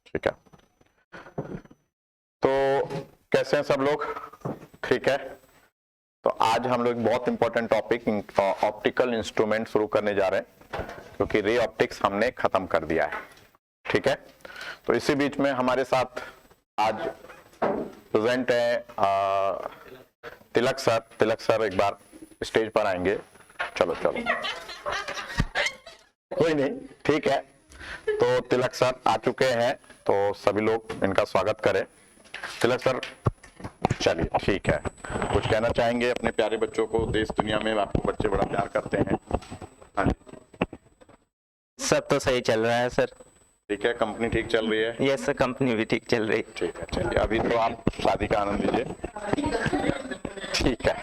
ठीक है, तो कैसे हैं सब लोग? ठीक है, तो आज हम लोग बहुत इंपॉर्टेंट टॉपिक ऑप्टिकल इंस्ट्रूमेंट शुरू करने जा रहे हैं, क्योंकि रे ऑप्टिक्स हमने खत्म कर दिया है। ठीक है, तो इसी बीच में हमारे साथ आज प्रेजेंट है तिलक सर। तिलक सर एक बार स्टेज पर आएंगे। चलो चलो, कोई नहीं, ठीक है। तो तिलक सर आ चुके हैं, तो सभी लोग इनका स्वागत करें। तिलक सर, चलिए ठीक है, कुछ कहना चाहेंगे अपने प्यारे बच्चों को? देश दुनिया में आपको बच्चे बड़ा प्यार करते हैं। हाँ, सब तो सही चल रहा है सर। ठीक है, कंपनी ठीक चल रही है? यस सर, कंपनी भी ठीक चल रही है। ठीक है, चलिए अभी तो आप शादी का आनंद लीजिए। ठीक है,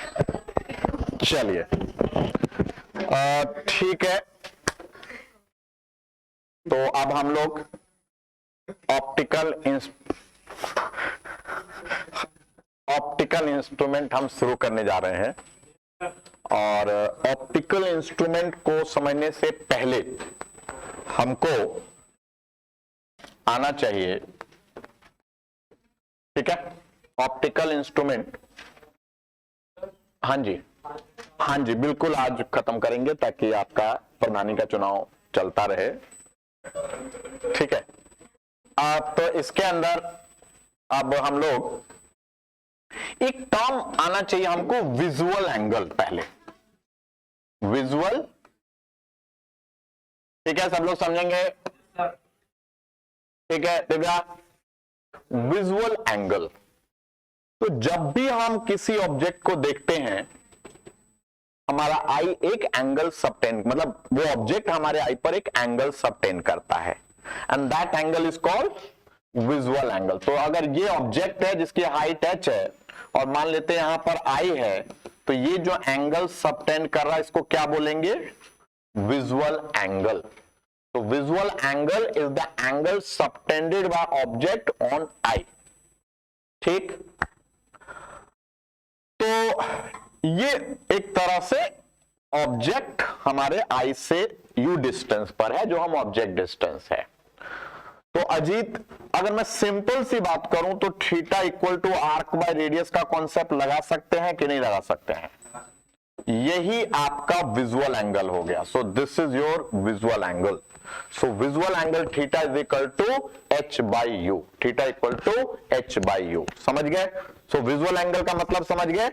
चलिए ठीक है। तो अब हम लोग ऑप्टिकल इंस्ट्रूमेंट हम शुरू करने जा रहे हैं, और ऑप्टिकल इंस्ट्रूमेंट को समझने से पहले हमको आना चाहिए, ठीक है, ऑप्टिकल इंस्ट्रूमेंट। हाँ जी, हाँ जी, बिल्कुल आज खत्म करेंगे ताकि आपका प्रधानी का चुनाव चलता रहे। ठीक है, तो इसके अंदर अब हम लोग एक टर्म आना चाहिए हमको, विजुअल एंगल। पहले विजुअल, ठीक है, सब लोग समझेंगे? ठीक है दिव्या, विजुअल एंगल। तो जब भी हम किसी ऑब्जेक्ट को देखते हैं, हमारा आई एक एंगल सबटेंड, मतलब वो ऑब्जेक्ट हमारे आई पर एक एंगल सबटेंड करता है, and that angle is called visual angle. तो अगर ये ऑब्जेक्ट है जिसकी हाइट h है, और मान लेते हैं यहां पर I है, तो ये जो एंगल सबटेंड कर रहा है इसको क्या बोलेंगे? Visual angle. तो visual angle is the angle subtended by object on I। ठीक, तो ये एक तरह से ऑब्जेक्ट हमारे आई से u डिस्टेंस पर है, जो हम ऑब्जेक्ट डिस्टेंस है। तो अजीत, अगर मैं सिंपल सी बात करूं तो theta equal to arc by radius का कॉन्सेप्ट लगा सकते हैं कि नहीं लगा सकते हैं? यही आपका विजुअल एंगल हो गया। So this is your visual angle. So visual angle theta is equal to h by U. Theta equal to h by U. समझ गए? सो विजुअल एंगल का मतलब समझ गए?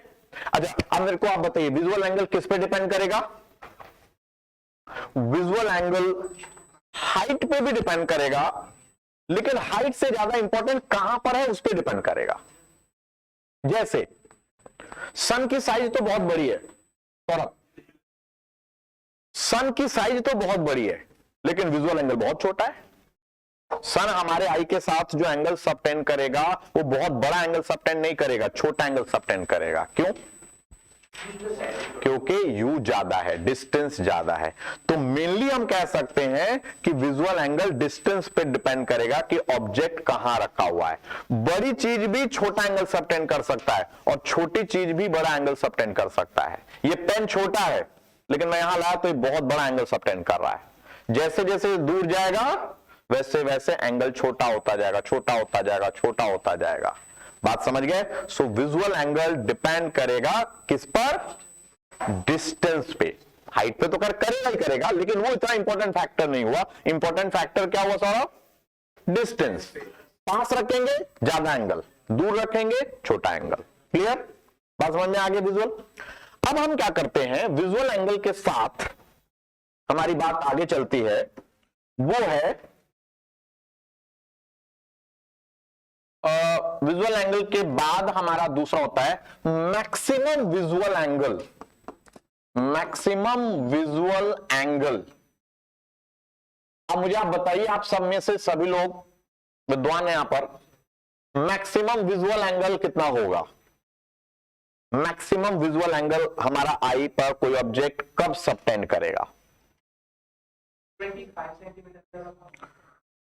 अच्छा, अब मेरे को आप बताइए, विजुअल एंगल किस पे डिपेंड करेगा? विजुअल एंगल हाइट पे भी डिपेंड करेगा, लेकिन हाइट से ज्यादा इंपॉर्टेंट कहां पर है उस पे डिपेंड करेगा। जैसे सन की साइज तो बहुत बड़ी है, सन की साइज तो बहुत बड़ी है, लेकिन विजुअल एंगल बहुत छोटा है। सन हमारे आई के साथ जो एंगल सबटेंड करेगा वो बहुत बड़ा एंगल सबटेंड नहीं करेगा, छोटा एंगल सबटेंड करेगा। क्यों? क्योंकि u ज्यादा है, डिस्टेंस ज्यादा है। तो मेनली हम कह सकते हैं कि विजुअल एंगल डिस्टेंस पे डिपेंड करेगा कि ऑब्जेक्ट कहां रखा हुआ है। बड़ी चीज भी छोटा एंगल सबटेंड कर सकता है, और छोटी चीज भी बड़ा एंगल सबटेंड कर सकता है। ये पेन छोटा है, लेकिन मैं यहां लाया तो ये बहुत बड़ा एंगल सबटेंड कर रहा है। जैसे जैसे दूर जाएगा वैसे वैसे एंगल छोटा होता जाएगा, छोटा होता जाएगा, छोटा होता जाएगा। बात समझ गए? सो विजुअल एंगल डिपेंड करेगा किस पर? डिस्टेंस पे। हाइट पे तो करेगा ही करेगा, लेकिन वो इतना इंपॉर्टेंट फैक्टर नहीं हुआ। इंपॉर्टेंट फैक्टर क्या हुआ सारा? डिस्टेंस। पास रखेंगे ज्यादा एंगल, दूर रखेंगे छोटा एंगल। क्लियर? बात समझ में आ गई विजुअल? अब हम क्या करते हैं, विजुअल एंगल के साथ हमारी बात आगे चलती है, वो है विजुअल एंगल के बाद हमारा दूसरा होता है maximum visual angle. Maximum visual angle. अब मुझे आप बताइए, आप सब में से सभी लोग विद्वान हैं यहां पर, मैक्सिमम विजुअल एंगल कितना होगा? मैक्सिमम विजुअल एंगल हमारा आई पर कोई ऑब्जेक्ट कब सबटेंड करेगा? 25 centimetre.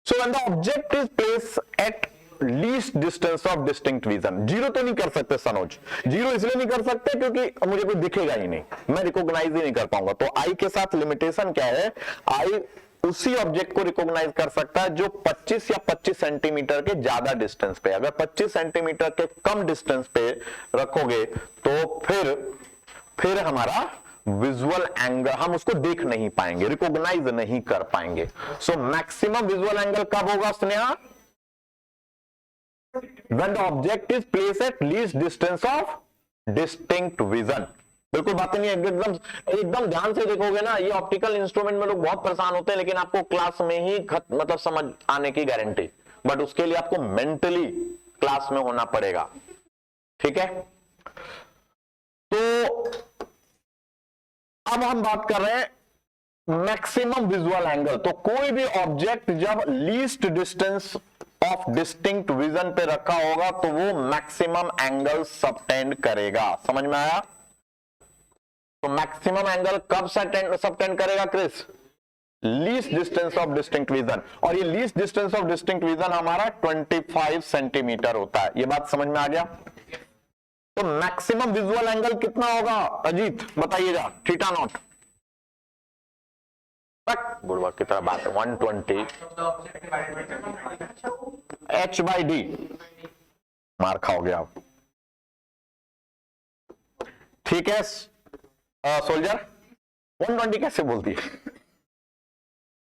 So when the object is placed at least distance of distinct vision. Zero तो नहीं कर सकते सनोज, जीरो इसलिए नहीं कर सकते क्योंकि मुझे कोई दिखेगा ही नहीं, मैं रिकॉग्नाइज ही नहीं कर पाऊंगा। तो आई के साथ लिमिटेशन क्या है? आई उसी ऑब्जेक्ट को रिकॉग्नाइज कर सकता है जो 25 या 25 सेंटीमीटर के ज्यादा डिस्टेंस पे। अगर 25 सेंटीमीटर के कम डिस्टेंस पे रखोगे तो फिर हमारा विजुअल एंगल, हम उसको देख नहीं पाएंगे, रिकॉग्नाइज नहीं कर पाएंगे। सो मैक्सिमम विजुअल एंगल कब होगा Sneha? When the object is placed at least distance of distinct vision। बिल्कुल बातें नहीं, एकदम ध्यान से देखोगे ना, ये ऑप्टिकल इंस्ट्रूमेंट में लोग बहुत परेशान होते हैं, लेकिन आपको क्लास में ही मतलब समझ आने की गारंटी, बट उसके लिए आपको मेंटली क्लास में होना पड़ेगा, ठीक है। तो अब हम बात कर रहे हैं मैक्सिमम विजुअल एंगल। तो कोई भी ऑब्जेक्ट जब least distance of distinct vision पे रखा होगा तो वो मैक्सिमम एंगल सबटेंड करेगा। समझ में आया? तो मैक्सिमम एंगल कब सबटेंड करेगा क्रिस? Least distance of distinct vision. और ये least distance of distinct vision हमारा 25 सेंटीमीटर होता है। ये बात समझ में आ गया? तो मैक्सिमम विजुअल एंगल कितना होगा अजीत, बताइएगा। थीटा नॉट, गुड़वा की तरह बात है, 120 h/d। मार खाओगे आप, ठीक है सोल्जर? 120 कैसे बोलती है?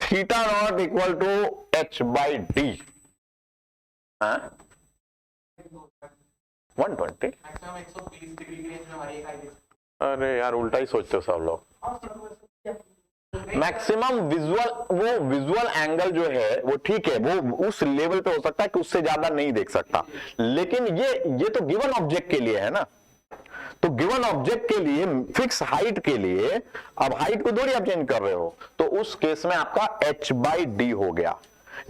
Theta not equal to h/d। 120। अरे यार उल्टा ही सोचते हो सब लोग। मैक्सिमम विजुअल, वो विजुअल एंगल जो है वो ठीक है, वो उस लेवल पे हो सकता है कि उससे ज्यादा नहीं देख सकता, लेकिन ये तो गिवन ऑब्जेक्ट के लिए है ना। तो गिवन ऑब्जेक्ट के लिए फिक्स हाइट के लिए, अब हाइट को थोड़ी आप चेंज कर रहे हो, तो उस केस में आपका h/d हो गया।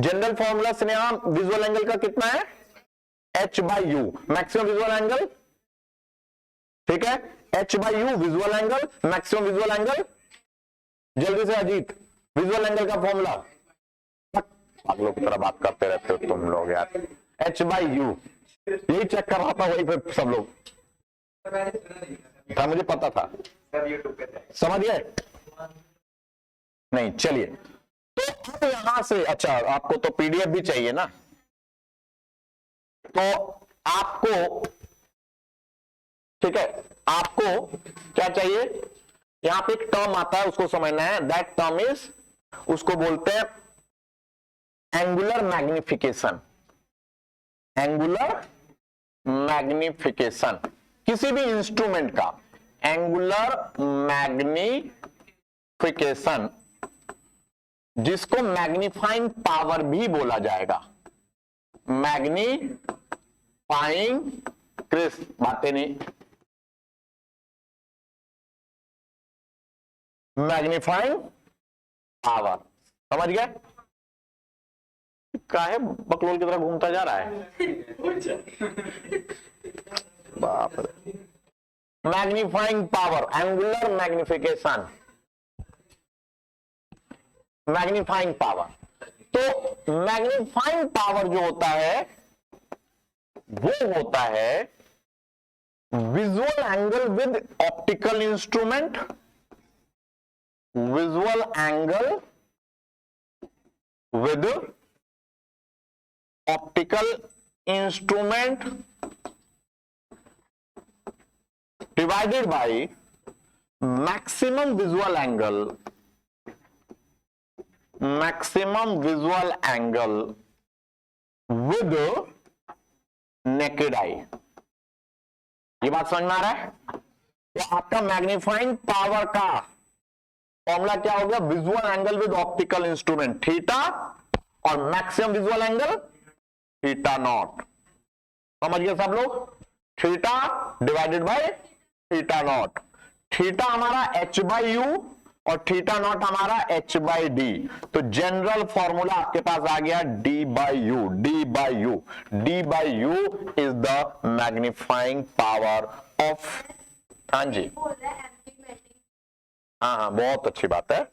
जनरल फॉर्मूला से यहां विजुअल एंगल का कितना है? h/u, मैक्सिमम विजुअल एंगल, ठीक है। h/u visual angle, maximum visual angle. जल्दी से अजीत, विजुअल एंगल का फॉर्मूला। पागलों की तरह बात करते रहते हो तुम लोग यार। h/u, यही चेक कर रहा था वही पे सब लोग था, मुझे पता था, समझ गए? नहीं, चलिए। तो अब यहां से, अच्छा आपको तो पीडीएफ भी चाहिए ना, तो आपको, ठीक है, आपको क्या चाहिए? यहां पे एक टर्म आता है, उसको समझना है। दैट टर्म इज, उसको बोलते हैं एंगुलर मैग्निफिकेशन। एंगुलर मैग्निफिकेशन किसी भी इंस्ट्रूमेंट का, एंगुलर मैग्निफिकेशन, जिसको मैग्नीफाइंग पावर भी बोला जाएगा। मैग्नीफाइंग, क्रिस बातें नहीं, मैग्नीफाइंग पावर, समझ गए? काहे बकलोल की तरह घूमता जा रहा है? बाप रे। Magnifying power, angular magnification, magnifying power. तो मैग्नीफाइंग पावर जो होता है वो होता है visual angle with optical instrument, visual angle with optical instrument divided by maximum visual angle, maximum visual angle with naked eye. ये बात समझ में आ रहा है? तो आपका मैग्नीफाइंग पावर का फॉर्मूला क्या होगा? Visual angle with optical instrument theta, और maximum visual angle theta naught. समझ गए सब लोग? Theta divided by theta not. Theta हमारा h/u और थीटा नॉट हमारा h/d। तो जनरल फॉर्मूला आपके पास आ गया d/u। d/u, d/u is the magnifying power of, हाँ जी, हाँ हाँ बहुत अच्छी बात है।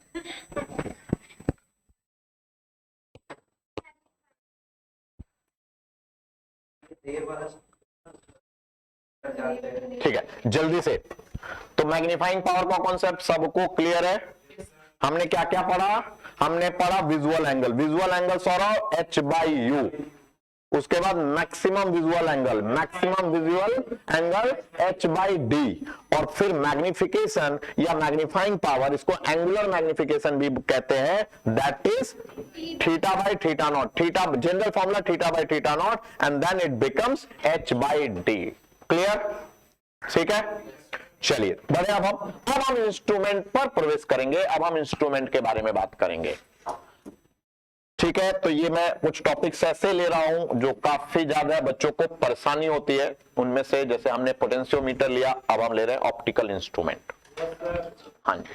ठीक है, जल्दी से। तो मैग्नीफाइंग पावर का कॉन्सेप्ट सबको क्लियर है? हमने क्या क्या पढ़ा? हमने पढ़ा visual angle, visual angle Saurabh H by U, उसके बाद maximum visual angle H by D, और फिर मैग्निफिकेशन या मैग्नीफाइंग पावर, इसको एंगुलर मैग्निफिकेशन भी कहते हैं, that is theta by theta not, theta general formula theta by theta not and then it becomes H by D. Clear? ठीक है, चलिए बढ़े। अब हम इंस्ट्रूमेंट पर प्रवेश करेंगे, अब हम इंस्ट्रूमेंट के बारे में बात करेंगे। ठीक है, तो ये मैं कुछ टॉपिक्स ऐसे ले रहा हूं जो काफी ज्यादा बच्चों को परेशानी होती है, उनमें से जैसे हमने पोटेंशियोमीटर लिया, अब हम ले रहे हैं ऑप्टिकल इंस्ट्रूमेंट। हाँ जी,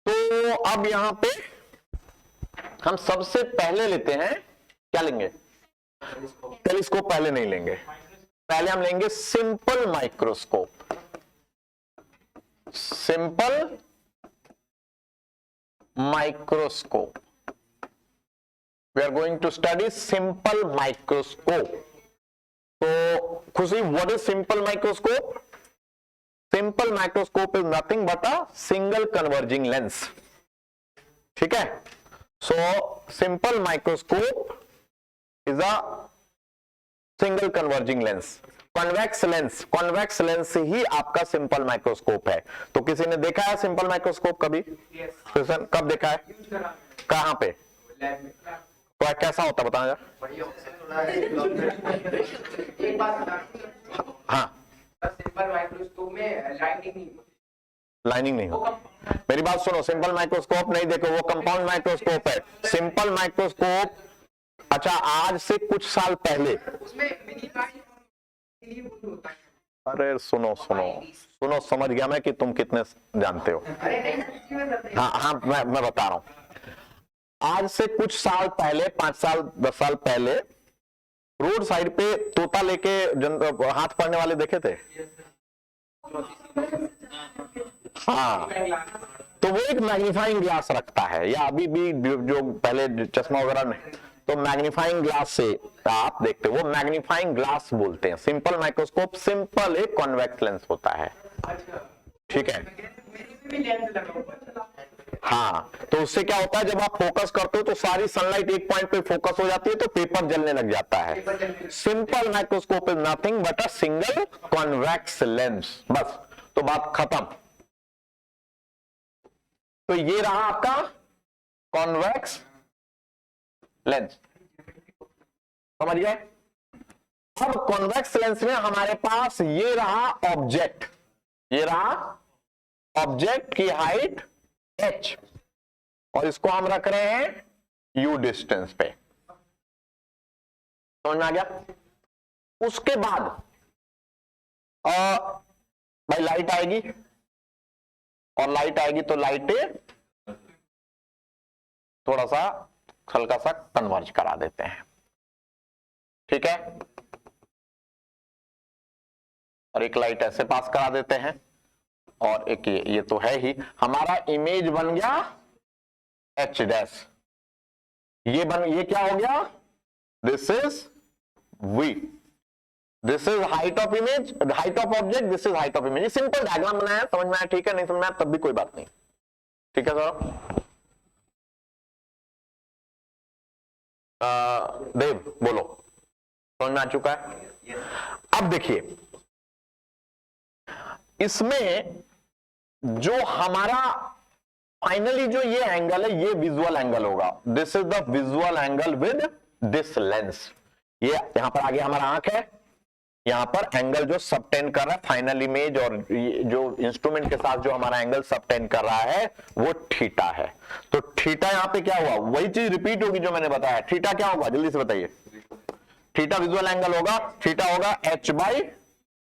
तो अब यहां पे हम सबसे पहले लेते हैं, क्या लेंगे? टेलीस्कोप पहले नहीं लेंगे, पहले हम लेंगे simple microscope. Simple microscope, we are going to study simple microscope. So खुशी, what is simple microscope? Simple microscope is nothing but a single converging lens. ठीक है, so simple microscope is a single converging lens. Convex lens ही आपका simple microscope है। तो किसी ने देखा है सिंपल माइक्रोस्कोप कभी? कब देखा है? कहां पे? तो कैसा होता बताना यार? हाँ, सिंपल माइक्रोस्कोप में लाइनिंग नहीं होती। मेरी बात सुनो, सिंपल माइक्रोस्कोप नहीं देखो, वो कंपाउंड माइक्रोस्कोप है। सिंपल माइक्रोस्कोप, अच्छा आज से कुछ साल पहले, अरे सुनो, समझ गया मैं कि तुम कितने जानते हो। हाँ, मैं बता रहा हूं, आज से कुछ साल पहले, 5 साल 10 साल पहले, रोड साइड पे तोता लेके हाथ पड़ने वाले देखे थे? हाँ, तो वो एक मैग्नीफाइंग ग्लास रखता है, या अभी भी जो पहले चश्मा वगैरह नहीं, तो मैग्नीफाइंग ग्लास से आप देखते हो, वो मैग्नीफाइंग ग्लास बोलते हैं। सिंपल माइक्रोस्कोप सिंपल एक कॉन्वेक्स लेंस होता है। ठीक है, हाँ, तो उससे क्या होता है, जब आप फोकस करते हो तो सारी सनलाइट एक पॉइंट पे फोकस हो जाती है, तो पेपर जलने लग जाता है। Simple microscope is nothing but a single convex lens, बस, तो बात खत्म। तो ये रहा आपका कॉन्वेक्स लेंस, समझ गए? अब कॉन्वेक्स लेंस में हमारे पास ये रहा ऑब्जेक्ट, ये रहा ऑब्जेक्ट की हाइट h, और इसको हम रख रहे हैं u डिस्टेंस पे। समझ में आ गया? उसके बाद भाई लाइट आएगी, और लाइट आएगी तो लाइटें थोड़ा सा हल्का सा कन्वर्ज करा देते हैं। ठीक है, और एक लाइट ऐसे पास करा देते हैं, और एक ये तो है ही, हमारा इमेज बन गया h डैश, ये क्या हो गया? This is v, this is height of image, height of object, this is height of image. Simple diagram बनाया, समझ में आया? ठीक है, नहीं समझ में आया तब भी कोई बात नहीं। ठीक है सर, देव बोलो, समझ में आ चुका है? अब देखिए, इसमें जो हमारा फाइनली जो ये एंगल है, ये विजुअल एंगल होगा। This is the visual angle with this lens. ये यहां पर आगे हमारा आंख है, यहां पर एंगल जो सबटेंड कर रहा है फाइनल इमेज, और जो इंस्ट्रूमेंट के साथ जो हमारा एंगल सबटेंड कर रहा है वो थीटा है। तो थीटा यहां पे क्या हुआ, वही चीज रिपीट होगी जो मैंने बताया। थीटा क्या होगा, जल्दी से बताइए? थीटा विजुअल एंगल होगा, थीटा होगा h by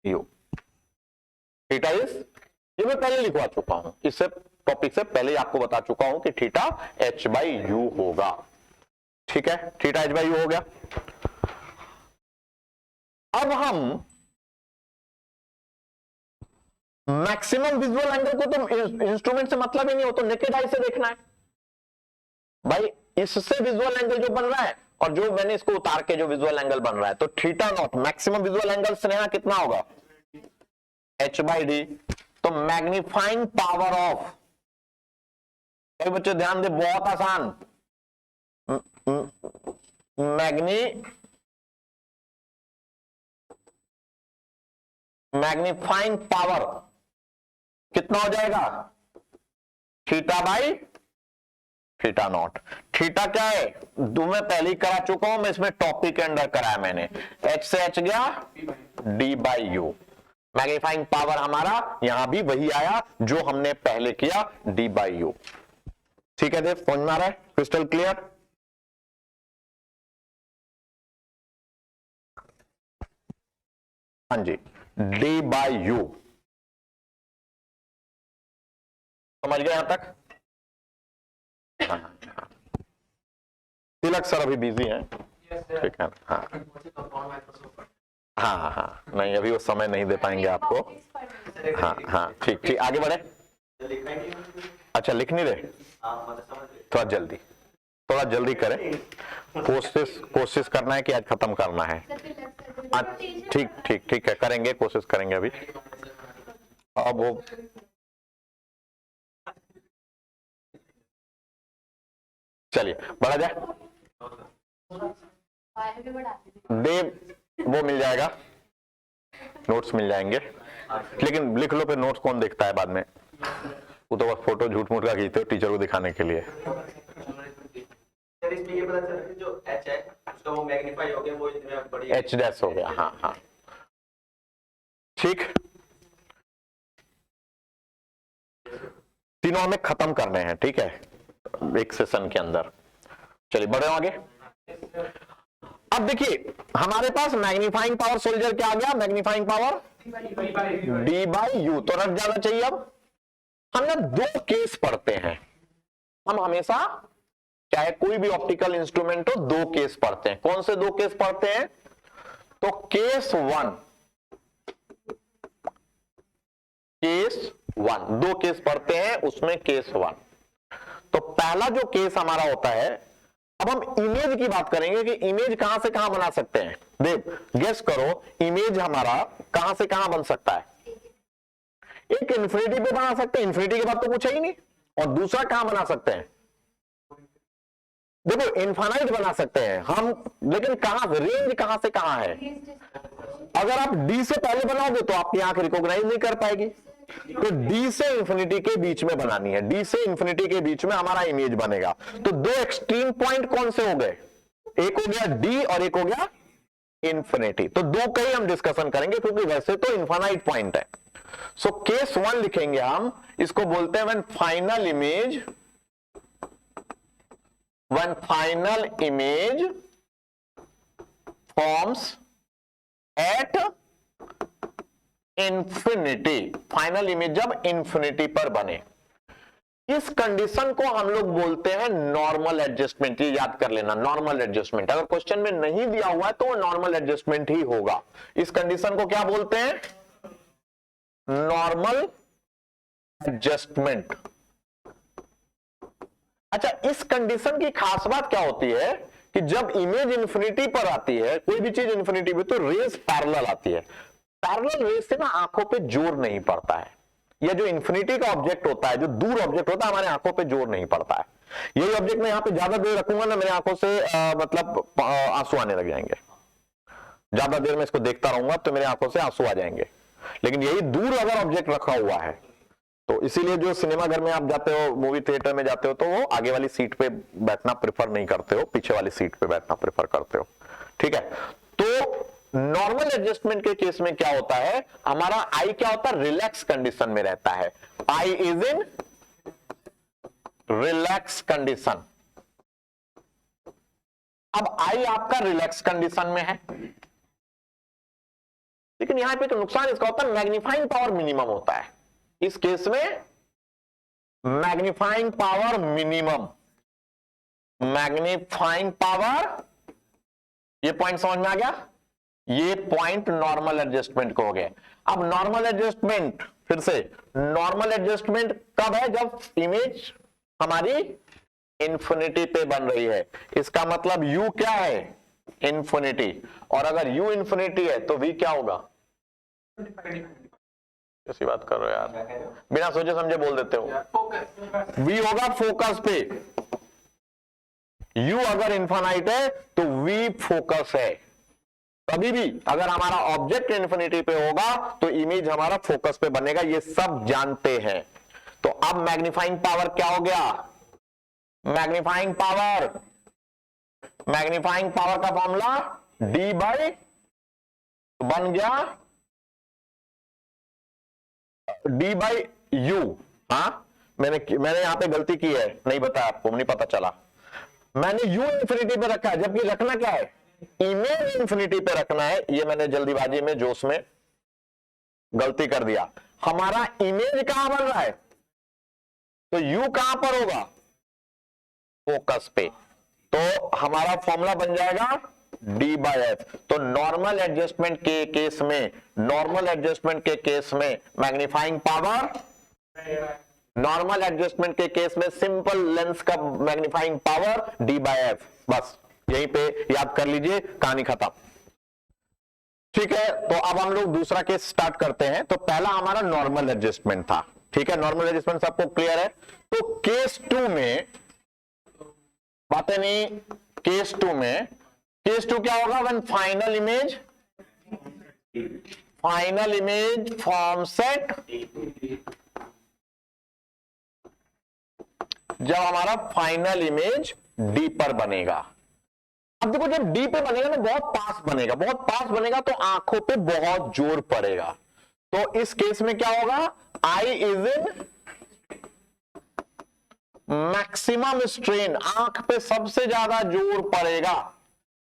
U. Theta is, ये मैं पहले लिखवा चुका हूं, इससे टॉपिक से पहले आपको बता चुका हूं कि थीटा h बाई यू होगा। ठीक है, थीटा h बाई यू हो गया। अब हम मैक्सिमम विजुअल एंगल को तो इंस्ट्रूमेंट से मतलब ही नहीं हो, तो नेकेड आई से देखना है भाई। इससे विजुअल एंगल जो बन रहा है, और जो मैंने इसको उतार के जो विजुअल एंगल बन रहा है, तो theta naught maximum visual angle से यहां कितना होगा, h बाई डी। तो मैग्नीफाइंग पावर ऑफ कोई बच्चे ध्यान दे, बहुत आसान। मैग्नीफाइंग पावर कितना हो जाएगा? Theta by theta not. Theta क्या है? दो मैं पहले ही करा चुका हूं, मैं इसमें टॉपिक के अंदर कराया मैंने। एच से एच गया, D by you. Magnifying power हमारा यहां भी वही आया जो हमने पहले किया, डी बाई यू। ठीक है देव, समझ में आ रहा है? Crystal clear? हाँ जी, डी बाई यू समझ गए यहां तक? तिलक सर अभी बिजी हैं, ठीक है। हाँ, नहीं अभी वो समय नहीं दे पाएंगे आपको। हाँ, ठीक ठीक, आगे बढ़े। अच्छा, लिख नहीं रहे? थोड़ा जल्दी करें। कोशिश करना है कि आज खत्म करना है। ठीक है, करेंगे, कोशिश करेंगे अभी। अब वो चलिए बढ़ा जाए। देव वो मिल जाएगा, नोट्स मिल जाएंगे, लेकिन लिख लो, फिर नोट्स कौन देखता है बाद में? वो तो बस फोटो झूठ मूठ का खींचते हो टीचर को दिखाने के लिए। इसमें ये पता चला कि जो h है उसका वो मैग्नीफाई हो गया, वो इतने बड़ी h डैश हो गया। हाँ, ठीक। तीनों हमें खत्म करने हैं, ठीक है, एक सेशन के अंदर। चलिए बढ़े आगे। अब देखिए हमारे पास मैग्नीफाइंग पावर सोल्जर क्या आ गया? Magnifying power D by you. तो रट जाना चाहिए। अब हमने दो केस पढ़ते हैं, हम हमेशा चाहे कोई भी ऑप्टिकल इंस्ट्रूमेंट हो, दो केस पढ़ते हैं। कौन से दो केस पढ़ते हैं? तो केस वन, दो केस पढ़ते हैं, उसमें केस वन। तो पहला जो केस हमारा होता है, अब हम इमेज की बात करेंगे कि इमेज कहां से कहां बना सकते हैं। देव गेस करो, इमेज हमारा कहां से कहां बन सकता है? एक इन्फिनिटी पे बना सकते हैं, इन्फिनिटी के बाद तो पूछा ही नहीं। और दूसरा कहां बना सकते हैं? देखो इनफाइनाइट बना सकते हैं हम, लेकिन कहां से? रेंज कहां से कहां है? अगर आप डी से पहले बनाओगे तो आपकी आंख रिकॉग्नाइज नहीं कर पाएगी। तो डी से इंफिनिटी के बीच में बनानी है, डी से इंफिनिटी के बीच में हमारा इमेज बनेगा। तो दो एक्सट्रीम पॉइंट कौन से हो गए? एक हो गया डी और एक हो गया इंफिनिटी। तो दो का ही हम डिस्कशन करेंगे, क्योंकि वैसे तो इनफाइनाइट पॉइंट है। सो केस वन लिखेंगे हम, इसको बोलते हैं when final image forms at infinity. Final image जब इंफिनिटी पर बने, इस कंडीशन को हम लोग बोलते हैं नॉर्मल एडजस्टमेंट। ये याद कर लेना, नॉर्मल एडजस्टमेंट। अगर क्वेश्चन में नहीं दिया हुआ है तो वो नॉर्मल एडजस्टमेंट ही होगा। इस कंडीशन को क्या बोलते हैं? Normal adjustment. अच्छा, इस कंडीशन की खास बात क्या होती है कि जब इमेज इंफिनिटी पर आती है, कोई भी चीज इंफिनिटी पे, तो रेज पैरेलल आती है। पैरेलल रेज से ना आंखों पे जोर नहीं पड़ता है। यह जो इंफिनिटी का ऑब्जेक्ट होता है, जो दूर ऑब्जेक्ट होता है, हमारे आंखों पे जोर नहीं पड़ता है। यही ऑब्जेक्ट मैं यहां पे ज्यादा देर रखूंगा ना, मेरे आंखों से मतलब आंसू आने लग जाएंगे। ज्यादा देर में इसको देखता रहूंगा तो मेरे आंखों से आंसू आ जाएंगे। लेकिन यही दूर अगर ऑब्जेक्ट रखा हुआ है, तो इसीलिए जो सिनेमा घर में आप जाते हो, मूवी थिएटर में जाते हो, तो वो आगे वाली सीट पे बैठना प्रेफर नहीं करते हो, पीछे वाली सीट पे बैठना प्रेफर करते हो। ठीक है, तो नॉर्मल एडजस्टमेंट के केस में क्या होता है, हमारा आई क्या होता है? रिलैक्स कंडीशन में रहता है। I is in relax condition. अब आई आपका रिलैक्स कंडीशन में है, लेकिन यहां पे तो नुकसान इसका होता है, मैग्नीफाइंग पावर मिनिमम होता है। इस केस में magnifying power minimum, magnifying power, ये पॉइंट समझ में आ गया? ये पॉइंट नॉर्मल एडजस्टमेंट को हो गया। अब नॉर्मल एडजस्टमेंट, फिर से नॉर्मल एडजस्टमेंट कब है? जब इमेज हमारी इंफिनिटी पे बन रही है। इसका मतलब u क्या है? इंफिनिटी। और अगर u इंफिनिटी है तो v क्या होगा? कैसी बात कर रहे हो यार, बिना सोचे समझे बोल देते हो। वी होगा फोकस पे, यू अगर इन्फिनाइट है तो वी फोकस है। कभी भी अगर हमारा ऑब्जेक्ट इन्फिनिटी पे होगा तो इमेज हमारा फोकस पे बनेगा, ये सब जानते हैं। तो अब मैग्नीफाइंग पावर क्या हो गया, मैग्नीफाइंग पावर का फॉर्मूला d बाई बन गया d बाई यू। हाँ मैंने यहां पे गलती की है, नहीं बताया आपको, नहीं पता चला। मैंने u इंफिनिटी पे रखा है, जबकि रखना क्या है, इमेज इंफिनिटी पे रखना है। ये मैंने जल्दीबाजी में जोश में गलती कर दिया। हमारा इमेज कहां बन रहा है, तो u कहां पर होगा, फोकस पे। तो हमारा फॉर्मूला बन जाएगा d बाई एफ। तो नॉर्मल एडजस्टमेंट के केस में मैग्नीफाइंग पावर, नॉर्मल एडजस्टमेंट के केस में सिंपल लेंस का magnifying power d by F. बस यहीं पे याद कर लीजिए, कहानी खत्म। ठीक है, तो अब हम लोग दूसरा केस स्टार्ट करते हैं। तो पहला हमारा नॉर्मल एडजस्टमेंट था, ठीक है, नॉर्मल एडजस्टमेंट सबको क्लियर है। तो केस 2 में बातें नहीं, केस 2 क्या होगा, when final image form set, जब हमारा फाइनल इमेज डी पर बनेगा। अब देखो जब डी पे बनेगा ना, बहुत पास बनेगा तो आंखों पे बहुत जोर पड़ेगा। तो इस केस में क्या होगा, I is in maximum strain, आंख पे सबसे ज्यादा जोर पड़ेगा,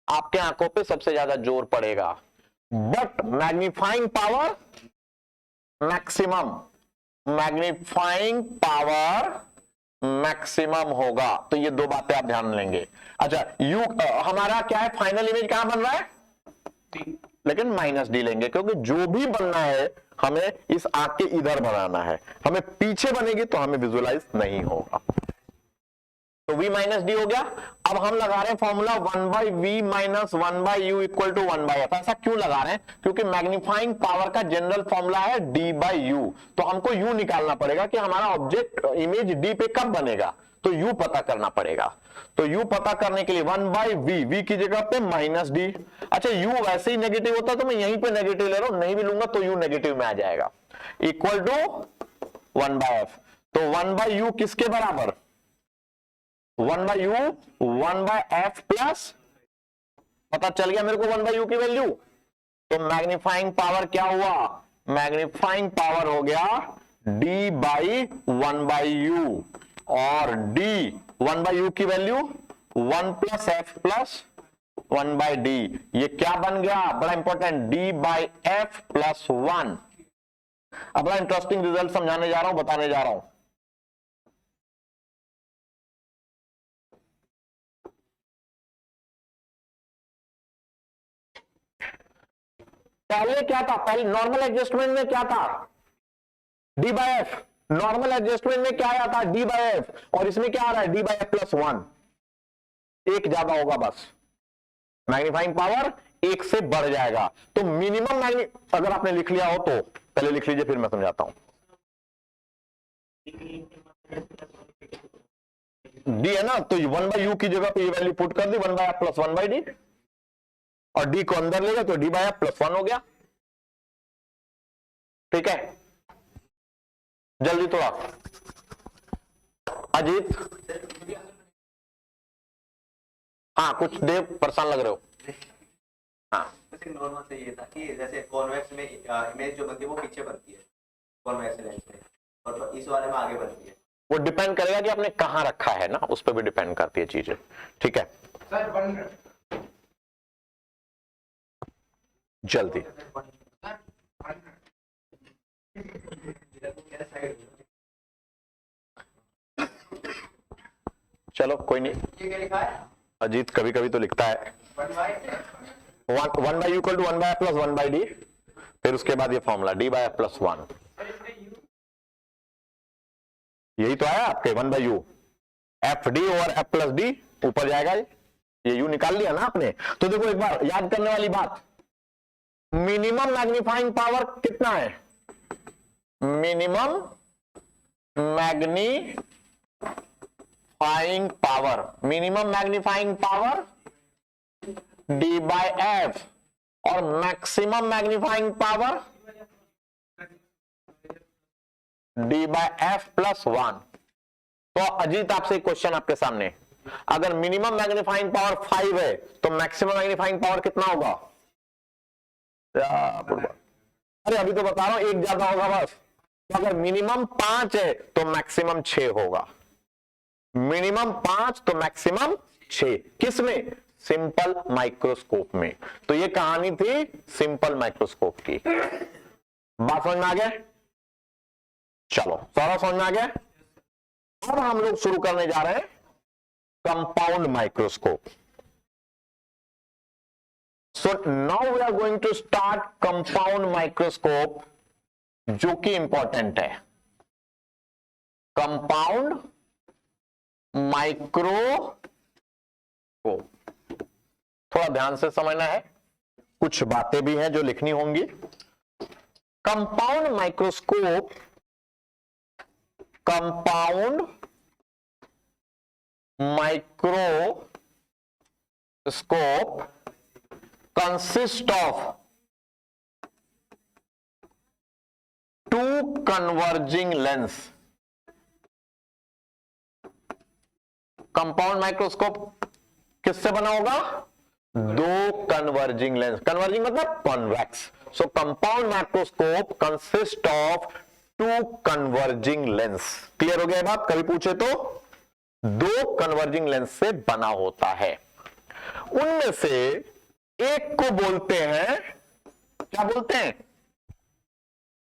आपके आंखों पे सबसे ज्यादा जोर पड़ेगा। बट मैग्नीफाइंग पावर मैक्सिमम होगा। तो ये दो बातें आप ध्यान लेंगे। अच्छा यू हमारा क्या है, फाइनल इमेज कहां बन रहा है, लेकिन माइनस डी लेंगे, क्योंकि जो भी बनना है हमें इस आंख के इधर बनाना है, हमें पीछे बनेगी तो हमें विजुअलाइज नहीं होगा। तो v माइनस डी हो गया। अब हम लगा रहे हैं formula 1/v minus 1/u equal to 1/f। ऐसा क्यों लगा रहे हैं, क्योंकि मैग्नीफाइंग पावर का जनरल फॉर्मूला है d/u। तो हमको u निकालना पड़ेगा कि हमारा ऑब्जेक्ट इमेज d पे कब बनेगा, तो u पता करना पड़ेगा। तो u पता करने के लिए 1/v, v की जगह पे माइनस डी। अच्छा u वैसे ही नेगेटिव होता तो मैं यहीं पे नेगेटिव ले रहा हूं, नहीं भी लूंगा तो u नेगेटिव में आ जाएगा, इक्वल टू 1/f। तो 1/u किसके बराबर, 1/u 1/f प्लस, पता चल गया मेरे को 1/u की वैल्यू। तो मैग्नीफाइंग पावर क्या हुआ, मैग्नीफाइंग पावर हो गया d बाई 1/u, और d 1/u की value 1 plus f plus 1/d। ये क्या बन गया, बड़ा important, d by f plus 1। अब बड़ा इंटरेस्टिंग रिजल्ट समझाने जा रहा हूं, बताने जा रहा हूं। पहले क्या था, पहले नॉर्मल एडजस्टमेंट में क्या था, d by F. Normal adjustment में क्या आया था, d बाई एफ, और इसमें क्या आ रहा है, d बाई एफ प्लस 1। एक ज्यादा होगा बस, मैग्नीफाइंग पावर एक से बढ़ जाएगा। तो मिनिमम अगर आपने लिख लिया हो तो पहले लिख लीजिए, फिर मैं समझाता हूं। d है ना, तो 1/u की जगह पे ये वैल्यू पुट कर दी, 1/f प्लस 1/d, और d को अंदर लेगा तो d बाई एफ प्लस 1 हो गया। ठीक है, जल्दी थोड़ा अजीत, हाँ कुछ देव परेशान लग रहे हो। हाँ नॉर्मल से ये था कि जैसे कॉन्वेक्स में इमेज जो बनती है वो पीछे बनती है कॉन्वेक्स लेंस में, और इस वाले में आगे बनती है। वो डिपेंड करेगा कि आपने कहां रखा है ना, उस पर भी डिपेंड करती है चीजें। ठीक है जल्दी, चलो कोई नहीं। ये क्या लिखा है, अजीत कभी कभी तो लिखता है 1/u equal to 1/f plus 1/d, फिर उसके बाद ये formula d by F plus 1। यही तो आया आपके 1/u, F D over F plus D, ऊपर जाएगा ये u निकाल लिया ना आपने। तो देखो एक बार याद करने वाली बात, मिनिमम मैग्नीफाइंग पावर कितना है, minimum magnifying power, minimum magnifying power D by F, और maximum magnifying power D by F plus 1। तो अजीत आपसे एक क्वेश्चन आपके सामने, अगर मिनिमम मैग्नीफाइंग पावर 5 है तो मैक्सिमम मैग्नीफाइंग पावर कितना होगा? अरे अभी तो बता रहा हूं, एक ज्यादा होगा बस। तो अगर मिनिमम 5 है तो मैक्सिमम 6 होगा, मिनिमम 5 तो मैक्सिमम 6। किसमें? सिंपल माइक्रोस्कोप में। तो ये कहानी थी सिंपल माइक्रोस्कोप की। बात समझ में आ गया? चलो सारा समझ में आ गया। अब हम लोग शुरू करने जा रहे हैं compound microscope. So now we are going to start compound microscope, जो कि इंपॉर्टेंट है। कंपाउंड माइक्रोस्कोप थोड़ा ध्यान से समझना है, कुछ बातें भी हैं जो लिखनी होंगी। Compound microscope, compound microscope consist of two converging lens. Compound microscope किससे बना होगा? दो कन्वर्जिंग लेंस। कन्वर्जिंग मतलब convex. So compound microscope consist of two converging lens. Clear हो गया बात? कभी पूछे तो दो कन्वर्जिंग लेंस से बना होता है। उनमें से एक को बोलते हैं, क्या बोलते हैं?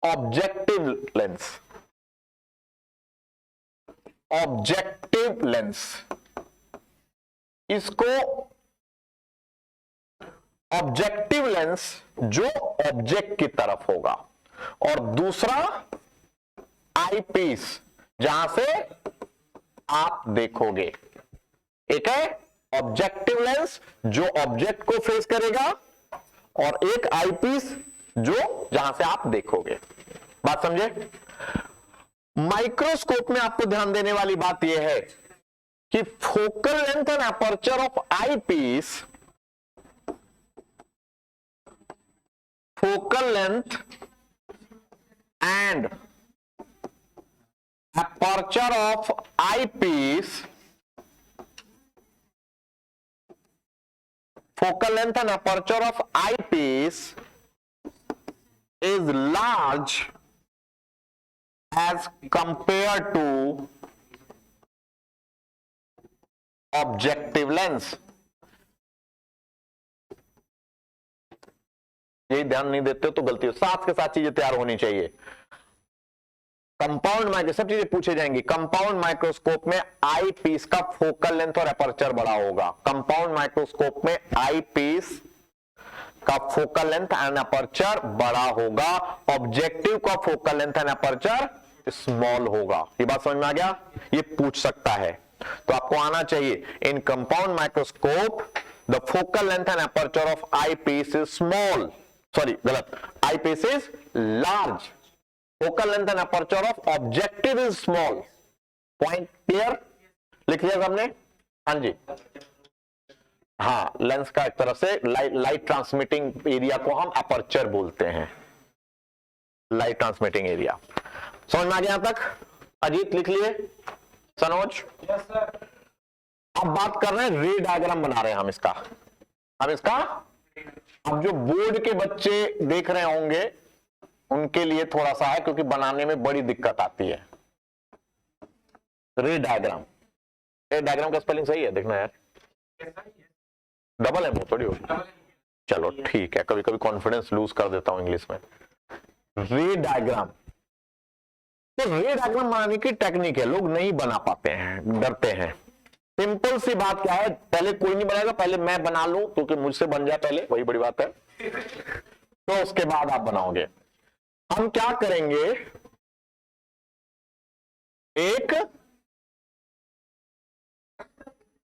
Objective lens. ऑब्जेक्टिव लेंस, इसको ऑब्जेक्टिव लेंस जो ऑब्जेक्ट की तरफ होगा, और दूसरा आई पीस जहां से आप देखोगे। एक है ऑब्जेक्टिव लेंस जो ऑब्जेक्ट को फेस करेगा, और एक आई पीस जो जहां से आप देखोगे। बात समझे? माइक्रोस्कोप में आपको ध्यान देने वाली बात यह है कि focal length and aperture of eyepiece, focal length and aperture of eyepiece, focal length and aperture of eyepiece is large as compared to objective lens। यही ध्यान नहीं देते हो तो गलती हो। साथ के साथ चीजें तैयार होनी चाहिए। कंपाउंड माइक्रोस्कोप, सब चीजें पूछे जाएंगी। कंपाउंड माइक्रोस्कोप में आई पीस का फोकल लेंथ और अपर्चर बड़ा होगा। कंपाउंड माइक्रोस्कोप में आई पीस का फोकल लेंथ एंड अपर्चर बड़ा होगा, ऑब्जेक्टिव का focal length and aperture small होगा। ये बात समझ में आ गया? ये पूछ सकता है, तो आपको आना चाहिए। In compound microscope the focal length and aperture of eyepiece is small, sorry गलत, eyepiece is large, focal length and aperture of objective is small. Point clear? लिख लिया सबने? हाँ जी, हाँ, लेंस का एक तरह से लाइट ट्रांसमिटिंग एरिया को हम अपर्चर बोलते हैं, लाइट ट्रांसमिटिंग एरिया। समझ में आ गया यहां तक? अजीत लिख लिए? सनोज? Yes sir. अब बात कर रहे हैं, रे डायग्राम बना रहे हैं हम इसका। अब जो बोर्ड के बच्चे देख रहे होंगे उनके लिए थोड़ा सा है, क्योंकि बनाने में बड़ी दिक्कत आती है। रे डायग्राम, रे डायग्राम का स्पेलिंग सही है? देखना यार, डबल एम थोड़ी होगी। चलो ठीक है, कभी कभी कॉन्फिडेंस लूज कर देता हूं इंग्लिश में। रे डायग्राम, तो रे डायग्राम बनाने की टेक्निक है, लोग नहीं बना पाते हैं, डरते हैं। सिंपल सी बात क्या है, पहले कोई नहीं बनाएगा, पहले मैं बना लूं, क्योंकि मुझसे बन जाए पहले, वही बड़ी बात है, तो उसके बाद आप बनाओगे। हम क्या करेंगे, एक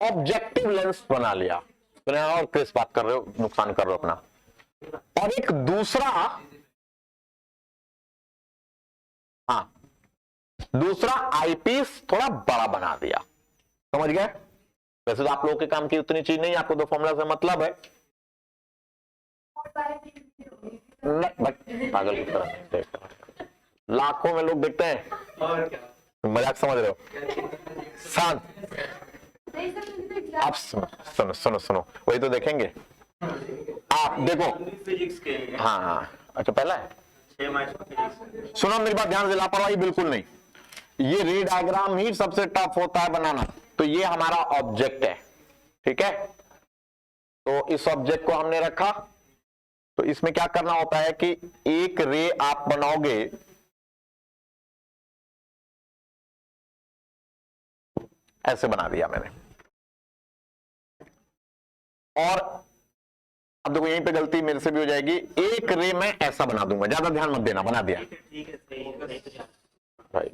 ऑब्जेक्टिव लेंस बना लिया, और किस बात कर रहे हो, नुकसान कर रहे हो अपना, और एक दूसरा हाँ, दूसरा आईपीस थोड़ा बड़ा बना दिया, समझ गए। वैसे तो आप लोगों के काम की उतनी चीज नहीं, आपको तो फॉर्मूला से मतलब है। पागल की तरह नहीं देखते, लाखों में लोग देखते हैं, और क्या मजाक समझ रहे हो। शांत, आप सुनो सुनो सुनो सुनो, वही तो देखेंगे आप, देखो। फिजिक्स के हाँ हाँ, अच्छा पहला है। 6 मार्क्स फिजिक्स। सुनो मेरी बात ध्यान से, लापरवाही बिल्कुल नहीं। ये रे डायग्राम ही सबसे टफ होता है बनाना। तो ये हमारा ऑब्जेक्ट है, ठीक है। तो इस ऑब्जेक्ट को हमने रखा, तो इसमें क्या करना होता है कि एक रे आप बनाओगे, ऐसे बना दिया मैंने। और अब देखो, यहीं पे गलती मेरे से भी हो जाएगी। एक रे मैं ऐसा बना दूंगा, ज्यादा ध्यान मत देना, बना दिया ठीक है, सही है। भाई।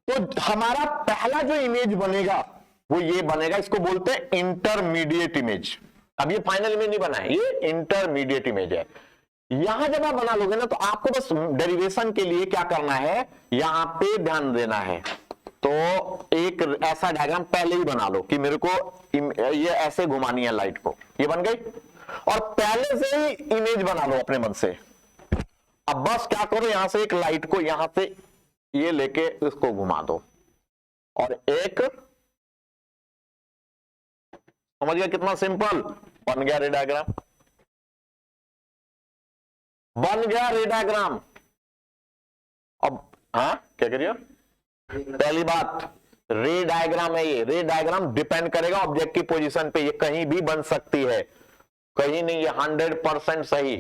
तो हमारा पहला जो इमेज बनेगा वो ये बनेगा, इसको बोलते हैं इंटरमीडिएट इमेज। अब ये फाइनल इमेज नहीं बना है, ये इंटरमीडिएट इमेज है। यहां जब आप बना लोगे ना, तो आपको बस डेरिवेशन के लिए क्या करना है, यहां पे ध्यान देना है। तो एक ऐसा डायग्राम पहले ही बना लो कि मेरे को ये ऐसे घुमानी है लाइट को, ये बन गई। और पहले से ही इमेज बना लो अपने मन से। अब बस क्या करो, यहां से एक लाइट को यहां से ये लेके इसको घुमा दो, और एक, समझ गया कितना सिंपल बन गया रे डायग्राम, बन गया रे डायग्राम। अब हाँ क्या करिए, पहली बात रे डायग्राम है ये। रे डायग्राम डिपेंड करेगा ऑब्जेक्ट की पोजीशन पे, ये कहीं भी बन सकती है, कहीं नहीं, ये 100% सही।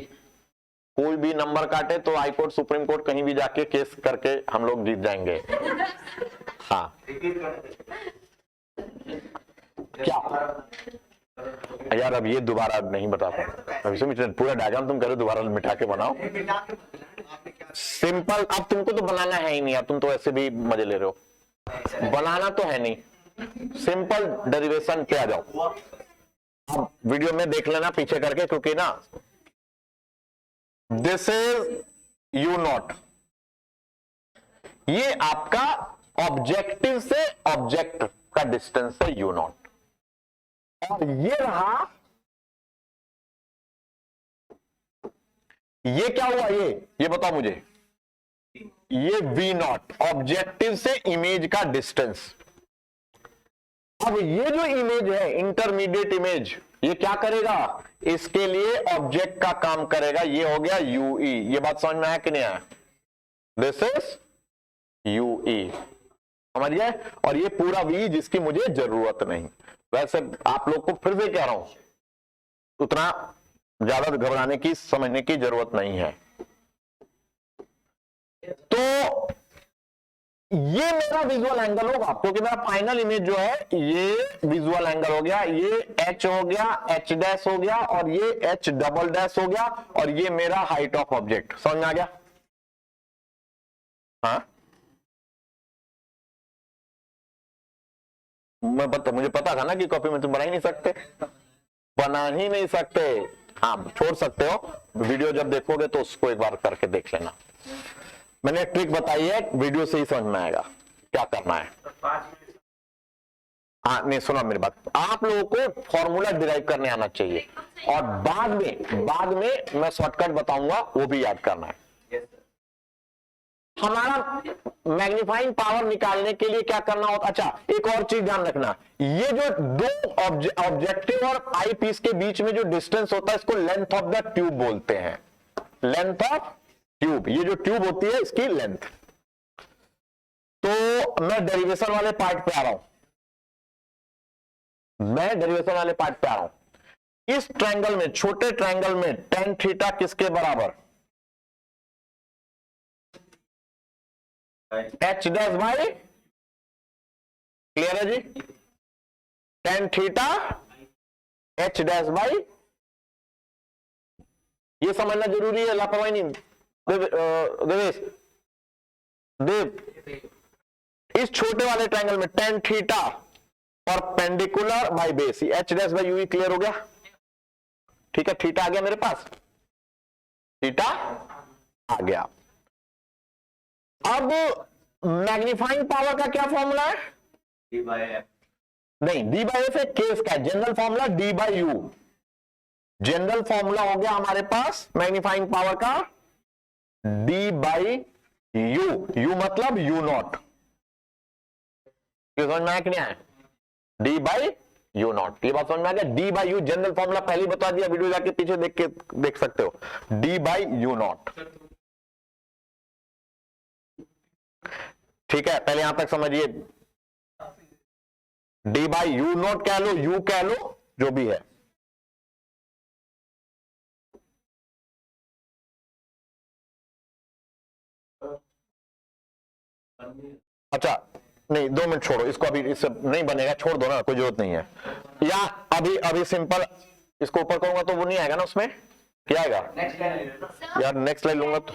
कोई भी नंबर काटे तो हाई कोर्ट सुप्रीम कोर्ट कहीं भी जाके केस करके हम लोग जीत जाएंगे। हाँ क्या यार, अब ये दोबारा नहीं बता सकता, अभी से पूरा डायग्राम तुम करो, दोबारा मिटा के बनाओ सिंपल। अब तुमको तो बनाना है ही नहीं यार, तुम तो ऐसे भी मजे ले रहे हो, बनाना तो है नहीं, सिंपल डेरिवेशन पे आ जाओ। अब वीडियो में देख लेना पीछे करके, क्योंकि ना दिस इज यू नॉट, ये आपका ऑब्जेक्टिव से ऑब्जेक्ट का डिस्टेंस है यू नॉट। और ये रहा, ये क्या हुआ, ये बताओ मुझे, ये वी नॉट ऑब्जेक्टिव से इमेज का डिस्टेंस। अब ये जो इमेज है इंटरमीडिएट इमेज, ये क्या करेगा, इसके लिए ऑब्जेक्ट का काम करेगा। ये हो गया यूई, ये बात समझ में आया कि नहीं आया, दिस इज यूई, समझ गए। और ये पूरा वी जिसकी मुझे जरूरत नहीं। वैसे आप लोग को फिर से कह रहा हूं, उतना ज्यादा घबराने की समझने की जरूरत नहीं है। तो ये मेरा विजुअल एंगल होगा, क्योंकि मेरा फाइनल इमेज जो है ये विजुअल एंगल हो गया। ये एच हो गया, एच डैश हो गया, और ये एच डबल डैश हो गया, और ये मेरा हाइट ऑफ ऑब्जेक्ट। समझ में आ गया? हाँ, मुझे पता था ना कि कॉपी में तुम बना ही नहीं सकते, बना ही नहीं सकते। हाँ, छोड़ सकते हो, वीडियो जब देखोगे तो उसको एक बार करके देख लेना। मैंने एक ट्रिक बताई है, वीडियो से ही समझ में आएगा क्या करना है। हाँ नहीं, सुनो मेरी बात, आप लोगों को फॉर्मूला डिराइव करने आना चाहिए, और बाद में मैं शॉर्टकट बताऊंगा, वो भी याद करना है। हमारा मैग्नीफाइंग पावर निकालने के लिए क्या करना होता, अच्छा एक और चीज ध्यान रखना, ये जो दो ऑब्जेक्टिव और आई पीस के बीच में जो डिस्टेंस होता है, इसको लेंथ ऑफ द ट्यूब बोलते हैं। लेंथ ऑफ ट्यूब, ये जो ट्यूब होती है इसकी लेंथ। तो मैं डेरिवेशन वाले पार्ट पे आ रहा हूं, इस ट्रायंगल में, छोटे ट्रायंगल में tan थीटा किसके बराबर, एच डैश बाई, क्लियर है जी, tan theta H dash by, ये समझना जरूरी है, लापरवाही नहीं। देवेश देव, इस छोटे वाले ट्रायंगल में tan theta perpendicular by base, H dash by you, clear हो गया, ठीक है। थीटा आ गया मेरे पास, थीटा आ गया। अब मैग्नीफाइंग पावर का क्या फॉर्मूला है? D by F। नहीं, डी बाई एफ एक केस का है, general formula D by you. General formula हो गया हमारे पास मैग्नीफाइंग पावर का डी बाई यू। यू मतलब यू नॉट। समझ में आया कि नहीं आया? डी बाई यू नॉट, ये बात समझ में आ गया। D by you general formula पहले बता दिया, वीडियो जाके पीछे देख सकते हो। डी बाई यू नॉट, ठीक है। पहले यहां तक समझिए, डी बाई यू नॉट कह लो, यू कह लो, जो भी है। अच्छा नहीं, 2 मिनट छोड़ो इसको, अभी इससे नहीं बनेगा, छोड़ दो ना, कोई जरूरत नहीं है। या अभी सिंपल इसको ऊपर करूंगा तो वो नहीं आएगा ना, उसमें क्या आएगा? नेक्स्ट लाइन यार नेक्स्ट लाइन लूंगा तो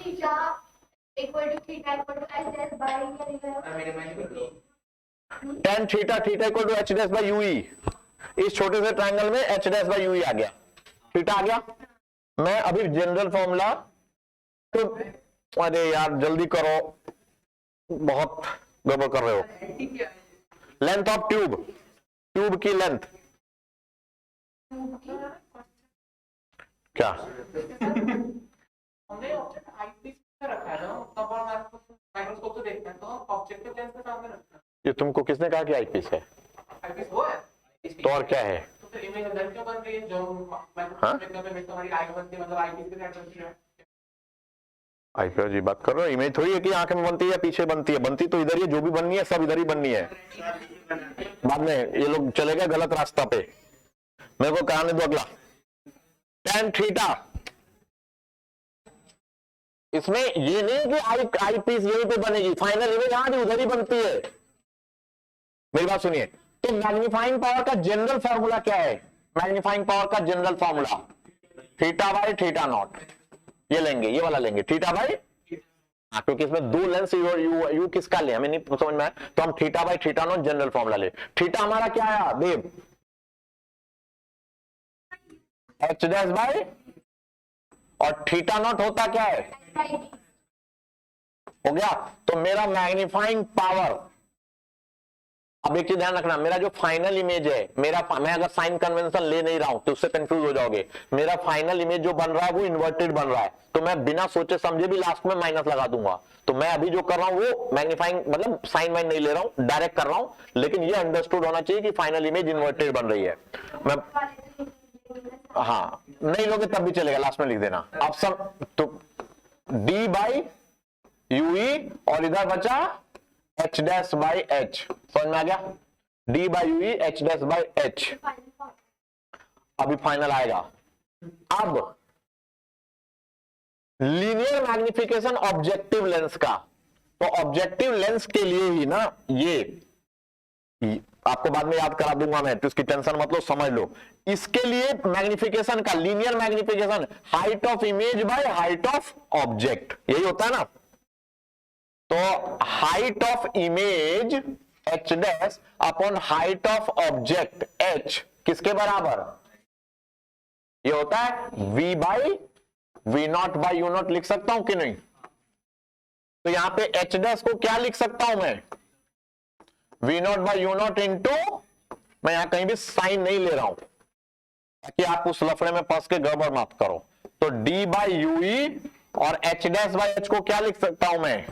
tan theta theta equal to H dash by U E. इस छोटे से ट्रायंगल में एच डैश बाई यूई आ गया, थीटा आ गया। मैं अभी जनरल फॉर्मूला तो, अरे यार जल्दी करो, बहुत गड़बड़ कर रहे हो। लेंथ ऑफ ट्यूब, ट्यूब की लेंथ क्या? हमने ऑब्जेक्ट आईपीस पे रखा है ना, तब और माइक्रोस्कोप से देखते हैं तो ऑब्जेक्टिव लेंस के सामने रखते हैं। ये तुमको किसने कहा कि आईपीस है? आईपीस वो है, तो और क्या है? तो फिर इमेज अंदर क्यों बन रही है? जो माइक्रोस्कोप में हमारी आई बनती है, मतलब आईपीस के साथ बनती है। आईपीएस जी बात कर रहे हो, इमेज थोड़ी है कि आंख में बनती है या पीछे बनती है। बनती तो इधर ही, जो भी बननी है सब इधर ही बननी है। बाद में ये लोग चले गए गलत रास्ता पे, मेरे को कहने दो अगला। tan थीटा, इसमें ये नहीं कि आई पीस यहीं पे बनेगी, फाइनल इमेज यहां भी उधर ही बनती है। मेरी बात सुनिए, तो मैग्नीफाइंग पावर का जनरल फॉर्मूला क्या है? मैग्नीफाइंग पावर का general formula theta by theta not, ये लेंगे, ये वाला लेंगे, थीटा बाई, क्योंकि इसमें 2 लेंस यू किसका ले हमें नहीं समझ में आया, तो हम theta by theta not general formula ले। थीटा हमारा क्या आया देव? एच डैश बाई, और थीटा नॉट होता क्या है? हो गया। तो मेरा मैग्नीफाइंग पावर, अब एक चीज ध्यान रखना, मेरा जो फाइनल इमेज है, मैं अगर साइन कन्वेंशन ले नहीं रहा हूं तो उससे कंफ्यूज हो जाओगे। मेरा फाइनल इमेज जो बन रहा है वो इन्वर्टेड बन रहा है, तो मैं बिना सोचे समझे भी लास्ट में माइनस लगा दूंगा। तो मैं अभी जो कर रहा हूं वो मैग्नीफाइंग मतलब साइन वाइन नहीं ले रहा हूं, डायरेक्ट कर रहा हूं, लेकिन ये अंडरस्टूड होना चाहिए कि फाइनल इमेज इन्वर्टेड बन रही है। मैं हाँ नहीं लोगे तब भी चलेगा, लास्ट में लिख देना ऑप्शन। तो डी बाई यूई और इधर बचा एच डैश बाई एच, समझ में आ गया? D by U E H dash by H, अभी फाइनल आएगा। अब लीनियर मैग्निफिकेशन ऑब्जेक्टिव लेंस का, तो ऑब्जेक्टिव लेंस के लिए ही ना ये आपको बाद में याद करा दूंगा मैं, तो इसकी टेंशन मत लो, समझ लो। इसके लिए मैग्निफिकेशन का, linear magnification height of image by height of object, यही होता है ना। तो height of image H dash upon height of object H किसके बराबर? ये होता है v by V not by you not, लिख सकता हूं कि नहीं? तो यहां पे एच डैश को क्या लिख सकता हूं मैं? V not by you not into, मैं यहां कहीं भी साइन नहीं ले रहा हूं ताकि आप उस लफड़े में फंस के गड़बड़ मत करो। तो डी बाई यूई और एच डैश बाई एच को क्या लिख सकता हूं मैं?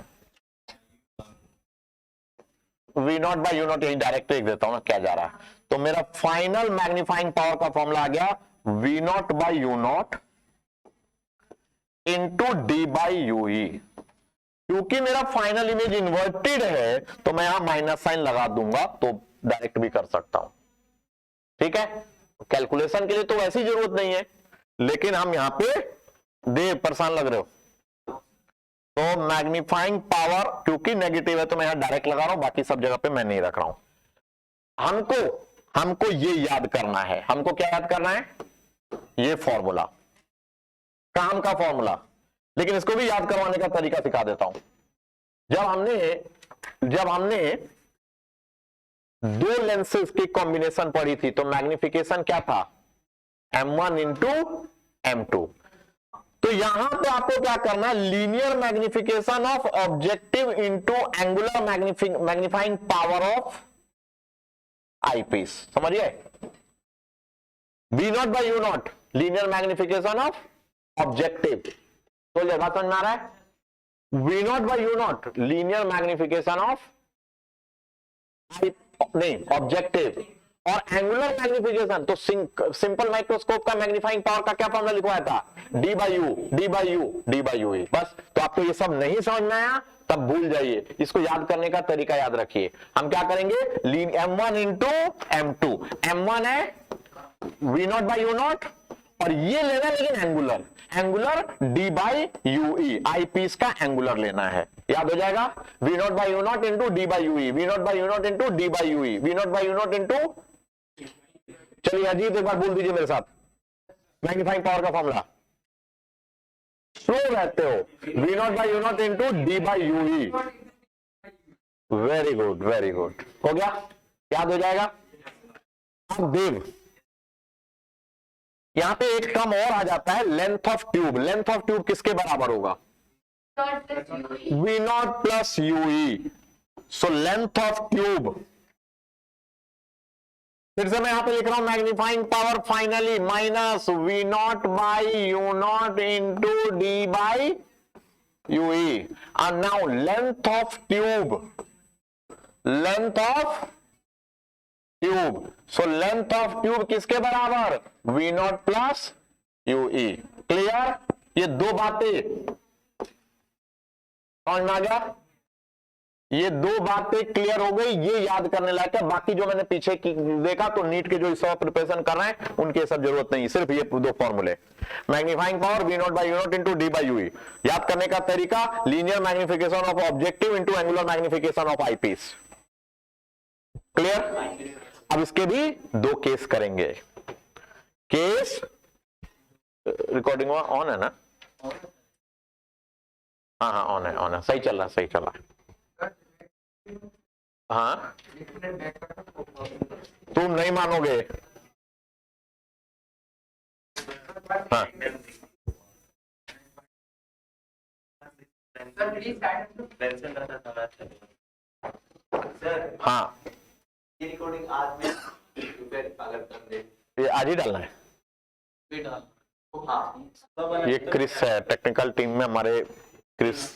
V not by you not, यही डायरेक्ट लिख देता हूं ना, क्या जा रहा है। तो मेरा फाइनल मैग्नीफाइंग पावर का फॉर्मूला आ गया V not by you not into D by U E. क्योंकि मेरा फाइनल इमेज इन्वर्टेड है तो मैं यहां माइनस साइन लगा दूंगा, तो डायरेक्ट भी कर सकता हूं, ठीक है। कैलकुलेशन के लिए तो वैसी जरूरत नहीं है, लेकिन हम यहां पे परेशान लग रहे हो। तो मैग्नीफाइंग पावर क्योंकि नेगेटिव है तो मैं यहां डायरेक्ट लगा रहा हूं, बाकी सब जगह पे मैं नहीं रख रहा हूं। हमको ये याद करना है, हमको क्या याद करना है? ये फॉर्मूला, काम का फॉर्मूला, लेकिन इसको भी याद करवाने का तरीका सिखा देता हूं। जब हमने 2 लेंसेज की कॉम्बिनेशन पढ़ी थी तो मैग्निफिकेशन क्या था? m1 into m2। तो यहां पे आपको क्या करना है, linear magnification of objective into angular magnifying power of eyepiece, समझिए, v not by you naught, linear magnification of objective. तो ये बात समझ में आ रहा है, v not by you naught, linear magnification of नहीं ऑब्जेक्टिव, और एंगुलर मैग्निफिकेशन तो सिंपल माइक्रोस्कोप का मैग्नीफाइंग पावर का क्या फॉर्मूला लिखवाया था, d by u d by u d by u. बस, तो आपको ये सब नहीं समझ में आया तब भूल जाइए, इसको याद करने का तरीका याद रखिए। हम क्या करेंगे, m1 इंटू m2, m1 है v not by you not, और ये लेना है लेकिन angular, angular D by you E, eyepiece का एंगुलर लेना है, याद हो जाएगा, v not by you not into D by you E, V not by you not into D by you E, V not by you not into, चलिए अजीत एक बार बोल दीजिए मेरे साथ, मैग्नीफाइंग पावर का फॉर्मूला, स्लो रहते हो, we not by you not into D by you E, very good very good, हो गया, याद हो जाएगा। अब देव, यहां पे एक टर्म और आ जाता है, length of tube, length of tube किसके बराबर होगा, V naught plus you E, so length of tube, फिर से मैं यहां पे लिख रहा हूं magnifying power finally minus V not by you not into D by you E, and now length of tube, length of tube, so length of tube किसके बराबर, V naught plus you E, clear. ये दो बातें समझ में आ गया, ये दो बातें क्लियर हो गई, ये याद करने लायक है। बाकी जो मैंने पीछे की देखा तो नीट के जो इस प्रिपरेशन कर रहे हैं उनके सब जरूरत नहीं, सिर्फ ये दो फॉर्मूले, magnifying power V not by you not into D by you E, याद करने का तरीका linear magnification of objective into angular magnification of eyepiece, clear. अब इसके भी दो केस करेंगे, केस रिकॉर्डिंग ऑन है ना, हाँ हाँ ऑन है, ऑन है, सही चल रहा है, सही चल रहा है, हाँ तुम नहीं मानोगे, हाँ सर हाँ ये रिकॉर्डिंग आज में अगर कर दे, ये आज ही डालना है, हाँ ये क्रिस है टेक्निकल टीम में हमारे, क्रिस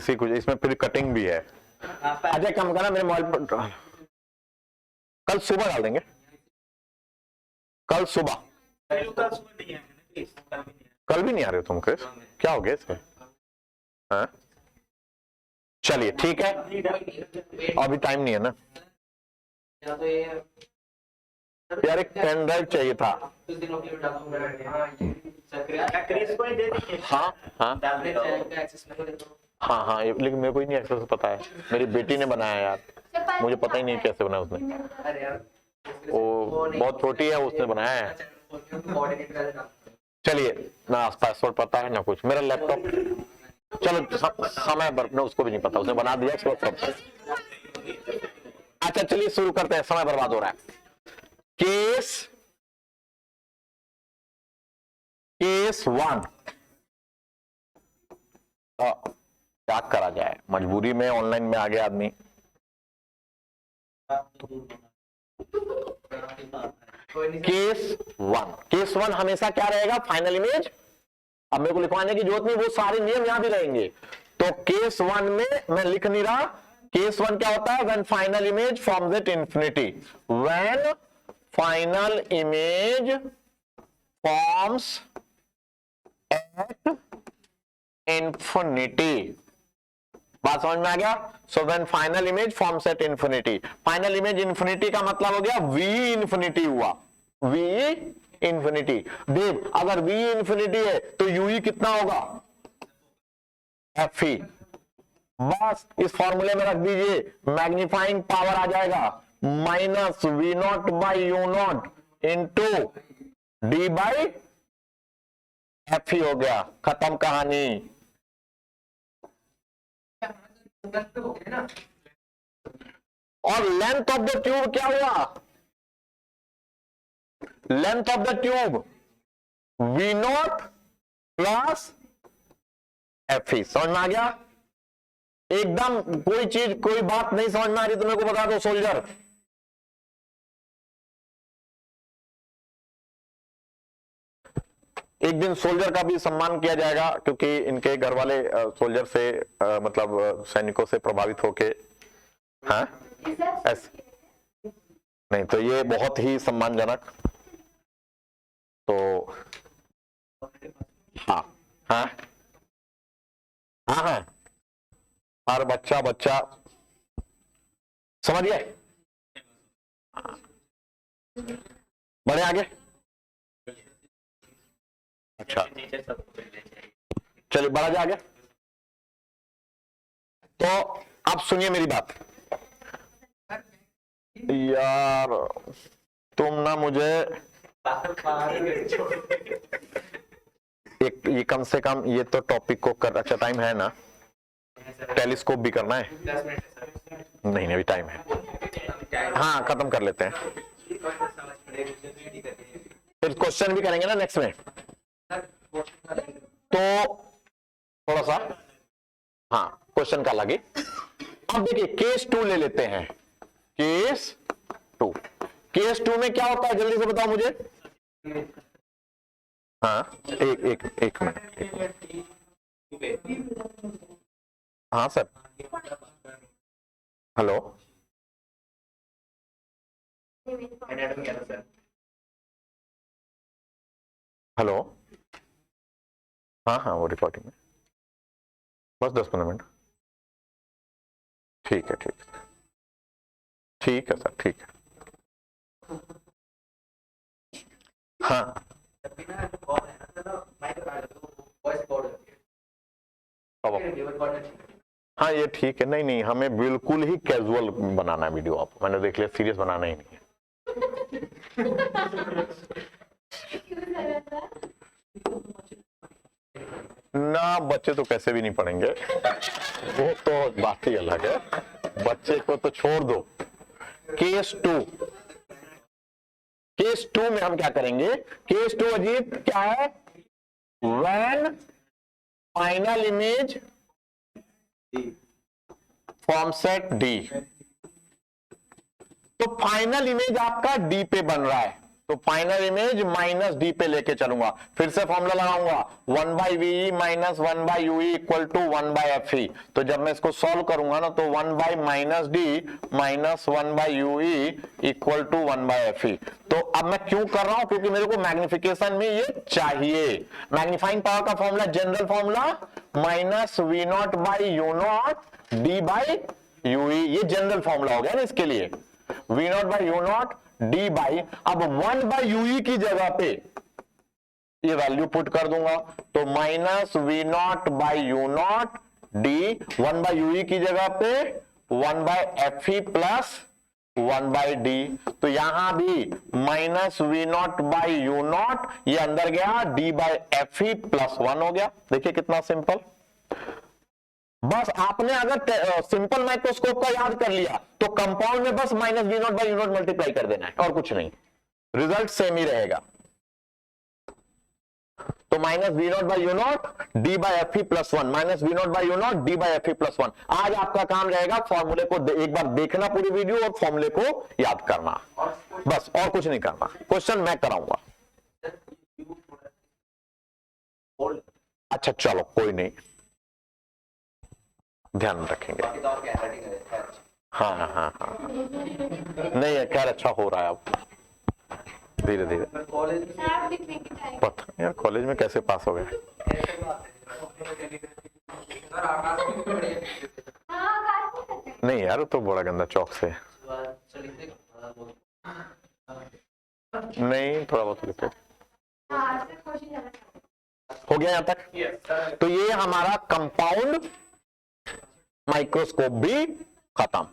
ही कुछ, इसमें फिर कटिंग भी है। अच्छा कम करना, मेरे मोबाइल पर कल सुबह डाल देंगे, कल सुबह, कल भी नहीं आ रहे हो तुम क्रिस, क्या हो गया इसमें, हाँ चलिए ठीक है, अभी टाइम नहीं है ना यार, एक पेन ड्राइव चाहिए था, हाँ हाँ हाँ हाँ, लेकिन मेरे को ही नहीं एक्सेस पता है, मेरी बेटी ने बनाया यार, मुझे पता ही नहीं कैसे बनाया उसने, वो बहुत छोटी है, उसने बनाया है। चलिए ना पासवर्ड पता है ना कुछ, मेरा लैपटॉप, चलो समय बर्बाद, उसको भी नहीं पता, उसने बना दिया सब। अच्छा चलिए शुरू करते हैं, समय बर्बाद हो रहा है। केस 1, क्या करा जाए, मजबूरी में ऑनलाइन में आ गया आदमी, केस 1 हमेशा क्या रहेगा, फाइनल इमेज, अब मेरे को लिखवाने की जरूरत नहीं, वो सारे नियम यहां भी रहेंगे। तो केस 1 में मैं लिख नहीं रहा, केस 1 क्या होता है, when final image forms at infinity, when final image forms at infinity, बात समझ में आ गया। So when final image forms at infinity, final image infinity का मतलब हो गया वी इंफिनिटी हुआ, वी इंफिनिटी। देव अगर वी इंफिनिटी है तो यूई कितना होगा, एफ ई, बस इस फॉर्मूले में रख दीजिए, मैग्नीफाइंग पावर आ जाएगा minus V not by you not into D by F E, हो गया, खत्म कहानी। और लेंथ ऑफ द ट्यूब क्या हुआ, length of the tube V naught plus Fe। समझ में आ गया? एकदम कोई चीज कोई बात नहीं समझ में आ रही तो मेरे को बता दो सोल्जर। एक दिन सोल्जर का भी सम्मान किया जाएगा क्योंकि इनके घर वाले सोल्जर से मतलब सैनिकों से प्रभावित होके, हाँ नहीं तो ये बहुत ही सम्मानजनक। तो हाँ हाँ हाँ हाँ हर बच्चा समझ गए? बढ़े आगे। अच्छा चलिए बढ़ा जा आगे। तो अब सुनिए मेरी बात यार, तुम ना मुझे एक ये कम से कम ये तो टॉपिक को कर, अच्छा टाइम है ना? टेलीस्कोप भी करना है? नहीं अभी टाइम है। हाँ खत्म कर लेते हैं, फिर क्वेश्चन भी करेंगे ना नेक्स्ट में। तो थोड़ा सा हाँ क्वेश्चन का लगे। अब देखिए केस 2 ले लेते हैं। केस 2 में क्या होता है जल्दी से बताओ मुझे। हाँ एक मिनट। हाँ सर हेलो हेलो हाँ वो रिकॉर्डिंग में बस 10-15 मिनट। ठीक है सर ठीक है। हाँ हाँ ये ठीक है। नहीं हमें बिल्कुल ही कैजुअल बनाना है वीडियो। आप मैंने देख लिया, सीरियस बनाना ही नहीं है। ना बच्चे तो कैसे भी नहीं पढ़ेंगे, वो तो बात ही अलग है। बच्चे को तो छोड़ दो। केस 2 में हम क्या करेंगे? केस 2 अजीत क्या है? When final image form set D. तो फाइनल इमेज आपका डी पे बन रहा है, तो फाइनल इमेज माइनस डी पे लेके चलूंगा। फिर से फॉर्मूला लगाऊंगा 1/VE minus 1/UE equal to 1/FE। तो जब मैं इसको सॉल्व करूंगा ना तो 1/-D minus 1/UE equal to 1/FE। तो अब मैं क्यों कर रहा हूं? क्योंकि मेरे को मैग्निफिकेशन में ये चाहिए। मैग्नीफाइंग पावर का formula general formula minus V0/U0 D/UE, ये जनरल फॉर्मूला हो गया ना इसके लिए। V0/U0 D बाई, अब 1/UE की जगह पे ये वैल्यू पुट कर दूंगा तो माइनस V0/U0 D, 1/UE की जगह पे 1/FE प्लस 1/D। तो यहां भी माइनस V0/U0, ये अंदर गया D/FE प्लस 1 हो गया। देखिए कितना सिंपल। बस आपने अगर सिंपल माइक्रोस्कोप का याद कर लिया तो कंपाउंड में बस माइनस V0/U0 मल्टीप्लाई कर देना है और कुछ नहीं, रिजल्ट सेम ही रहेगा। तो minus V0/U0 D/FE plus 1, minus V0/U0 D/FE plus 1। आज आपका काम रहेगा फॉर्मूले को एक बार देखना पूरी वीडियो और फॉर्मूले को याद करना, बस और कुछ नहीं करना। क्वेश्चन मैं कराऊंगा। अच्छा चलो कोई नहीं, ध्यान रखेंगे। हाँ नहीं खैर अच्छा हो रहा है अब धीरे धीरे। पता यार कॉलेज में कैसे पास हो गए। नहीं यार तो बड़ा गंदा चौक से नहीं, थोड़ा बहुत लिखे हो गया यहां तक। तो ये हमारा कंपाउंड माइक्रोस्कोप भी खत्म।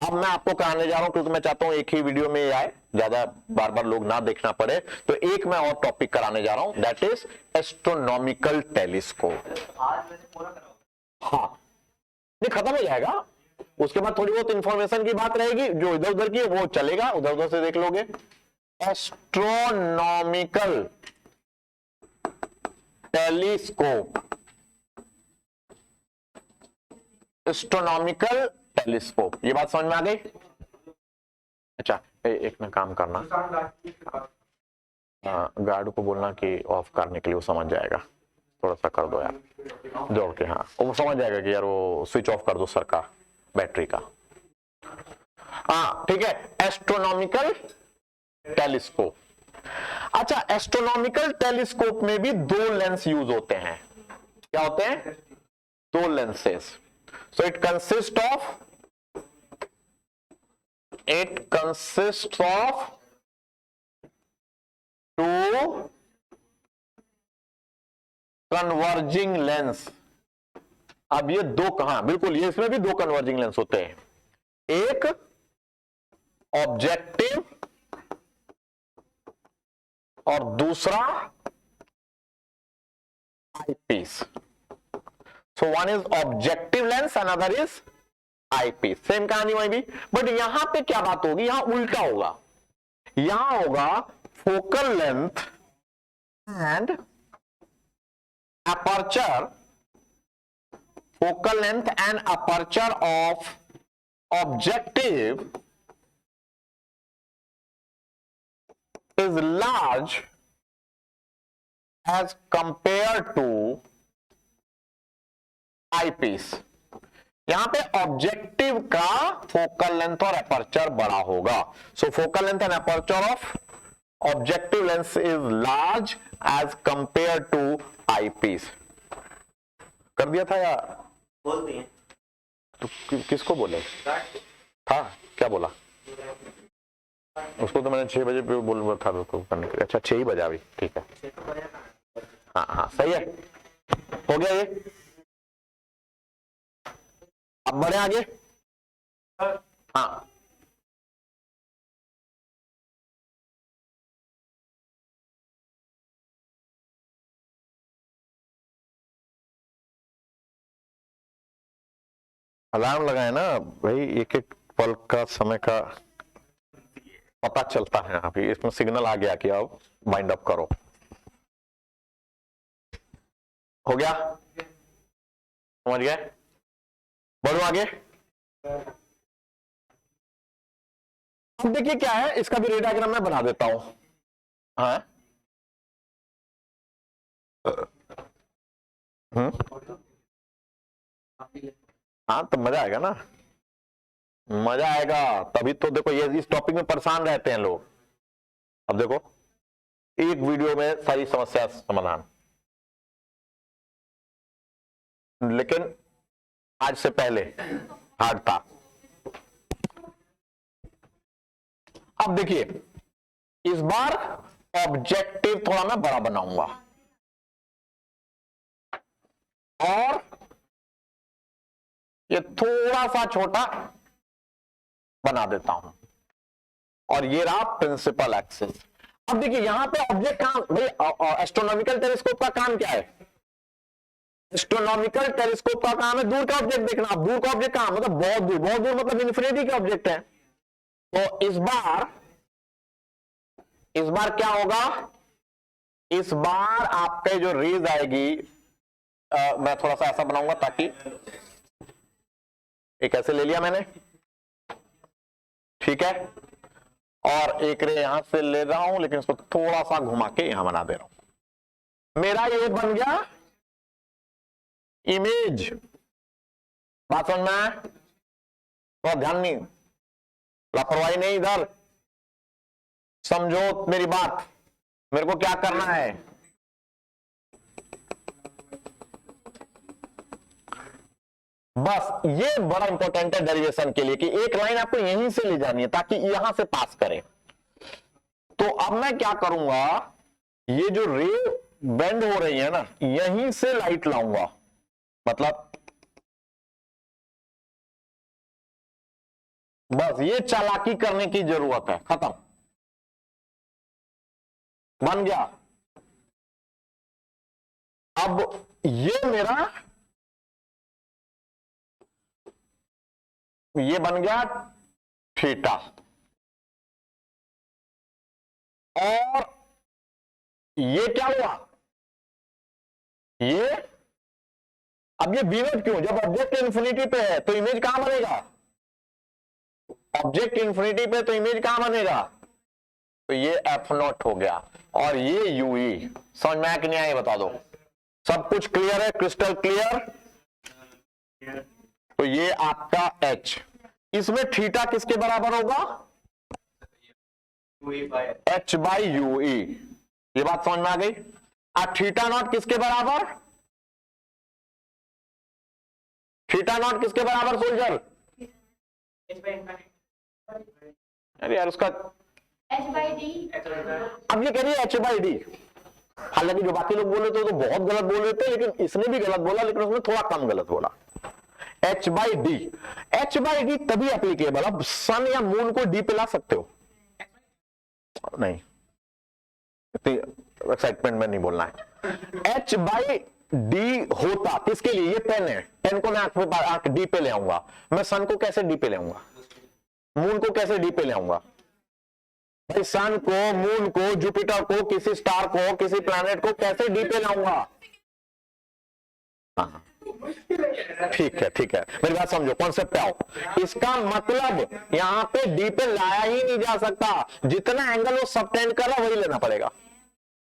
अब मैं आपको कराने जा रहा हूं क्योंकि मैं चाहता हूं एक ही वीडियो में आए, ज्यादा बार बार लोग ना देखना पड़े। तो एक मैं और टॉपिक कराने जा रहा हूं, दैट इज एस्ट्रोनॉमिकल टेलीस्कोप। हाँ ये खत्म हो जाएगा, उसके बाद थोड़ी बहुत इंफॉर्मेशन की बात रहेगी, जो इधर उधर की वो चलेगा, उधर उधर से देख लोगे। Astronomical telescope, astronomical telescope. ये बात समझ में आ गई? अच्छा एक में काम करना, गार्ड को बोलना कि ऑफ करने के लिए, वो समझ जाएगा। थोड़ा सा कर दो यार जोड़ के, हाँ वो समझ जाएगा कि यार वो स्विच ऑफ कर दो सर का बैटरी का। हाँ ठीक है, एस्ट्रोनॉमिकल टेलीस्कोप। अच्छा, एस्ट्रोनॉमिकल टेलीस्कोप में भी दो लेंस यूज होते हैं। क्या होते हैं? दो lenses. So it consist of two converging lens. अब ये दो कहां, बिल्कुल ये इसमें भी दो कन्वर्जिंग लेंस होते हैं, एक ऑब्जेक्टिव और दूसरा eyepiece. So one is objective lens, another is eyepiece. Same कहानी वही भी, बट यहां पे क्या बात होगी, यहां उल्टा होगा। यहां होगा focal length and aperture, focal length and aperture of objective is large as compared to eyepiece। यहां पे ऑब्जेक्टिव का फोकल लेंथ और अपर्चर बड़ा होगा। So focal length and aperture of objective lens is large as compare to eyepiece. कर दिया था या बोलते हैं तो किसको बोले था? क्या बोला उसको? तो मैंने 6 बजे पे बोल था उसको करने के लिए। अच्छा 6 ही बजा भी, ठीक है। हाँ हाँ सही है, हो गया ये। अब बढ़े आगे। हाँ अलार्म लगाए ना भाई, एक एक पल का समय का पता चलता है। अभी इसमें सिग्नल आ गया कि अब बाइंड अप करो। हो गया? समझ गए? बढ़ो आगे। अब देखिए क्या है, इसका भी रे डायग्राम मैं बना देता हूं। हाँ हाँ तो मजा आएगा ना, मजा आएगा तभी तो। देखो ये इस टॉपिक में परेशान रहते हैं लोग। अब देखो एक वीडियो में सारी समस्या समाधान, लेकिन आज से पहले हार्ड था। अब देखिए इस बार ऑब्जेक्टिव थोड़ा मैं बड़ा बनाऊंगा और ये थोड़ा सा छोटा बना देता हूं, और ये रहा प्रिंसिपल एक्सिस। अब देखिए यहां पे ऑब्जेक्ट कहां भाई, एस्ट्रोनॉमिकल टेलीस्कोप का काम क्या है? एस्ट्रोनॉमिकल टेलीस्कोप का काम है दूर का ऑब्जेक्ट देखना। अब दूर का ऑब्जेक्ट कहां, मतलब बहुत दूर, बहुत दूर मतलब इन्फिनिटी के ऑब्जेक्ट है। तो इस बार क्या होगा, इस बार आपके जो रेज आएगी, मैं थोड़ा सा ऐसा बनाऊंगा ताकि, एक ऐसे ले लिया मैंने, ठीक है, और एक रे यहां से ले रहा हूं, लेकिन इसको थोड़ा सा घुमा के यहां बना दे रहा हूं। मेरा ये बन गया इमेज। बात समझ में आया? बहुत ध्यान नहीं, लापरवाही नहीं, इधर समझो मेरी बात। मेरे को क्या करना है, बस ये बड़ा इंपॉर्टेंट है डेरिवेशन के लिए कि एक लाइन आपको यहीं से ले जानी है ताकि यहां से पास करे। तो अब मैं क्या करूंगा, ये जो रे बेंड हो रही है ना, यहीं से लाइट लाऊंगा। मतलब बस ये चालाकी करने की जरूरत है, खत्म, बन गया। अब ये मेरा, ये बन गया थीटा, और ये क्या हुआ, ये, अब ये V0 क्यों, जब ऑब्जेक्ट इंफिनिटी पे है तो इमेज कहां बनेगा, ऑब्जेक्ट इंफिनिटी पे तो इमेज कहां बनेगा, तो ये F0 हो गया और ये UE। समझ में आया कि नहीं आया बता दो, सब कुछ क्लियर है, क्रिस्टल क्लियर। तो ये आपका H, इसमें थीटा किसके बराबर होगा, H बाई UE, ये बात समझ में आ गई। अब थीटा नॉट किसके बराबर, थीटा नॉट किसके बराबर सोल्जर, अरे यार उसका h/d। अब ये कह रही है H बाई डी, हालांकि जो बाकी लोग बोल रहे थे तो बहुत गलत बोल रहे थे, लेकिन इसने भी गलत बोला, लेकिन उसने थोड़ा कम गलत बोला। H by D, H by D तभी एप्लीकेबल, अब सन या मून को डी पे ला सकते हो, नहीं इतनी एक्साइटमेंट में नहीं बोलना है। H बाई डी होता किसके लिए, ये पेन है, पेन को मैं आंख डी पे ले आऊंगा, मैं सन को कैसे डी पे ले आऊंगा, मून को कैसे डी पे ले आऊंगा, भाई सन को, मून को, जुपिटर को, किसी स्टार को, किसी प्लैनेट को कैसे डी पे लाऊंगा। हाँ ठीक है ठीक है, मेरी बात समझो, कॉन्सेप्ट पे आओ। इसका मतलब यहां पे डी पे लाया ही नहीं जा सकता, जितना एंगल वो सबटेंड कर रहा है वही लेना पड़ेगा,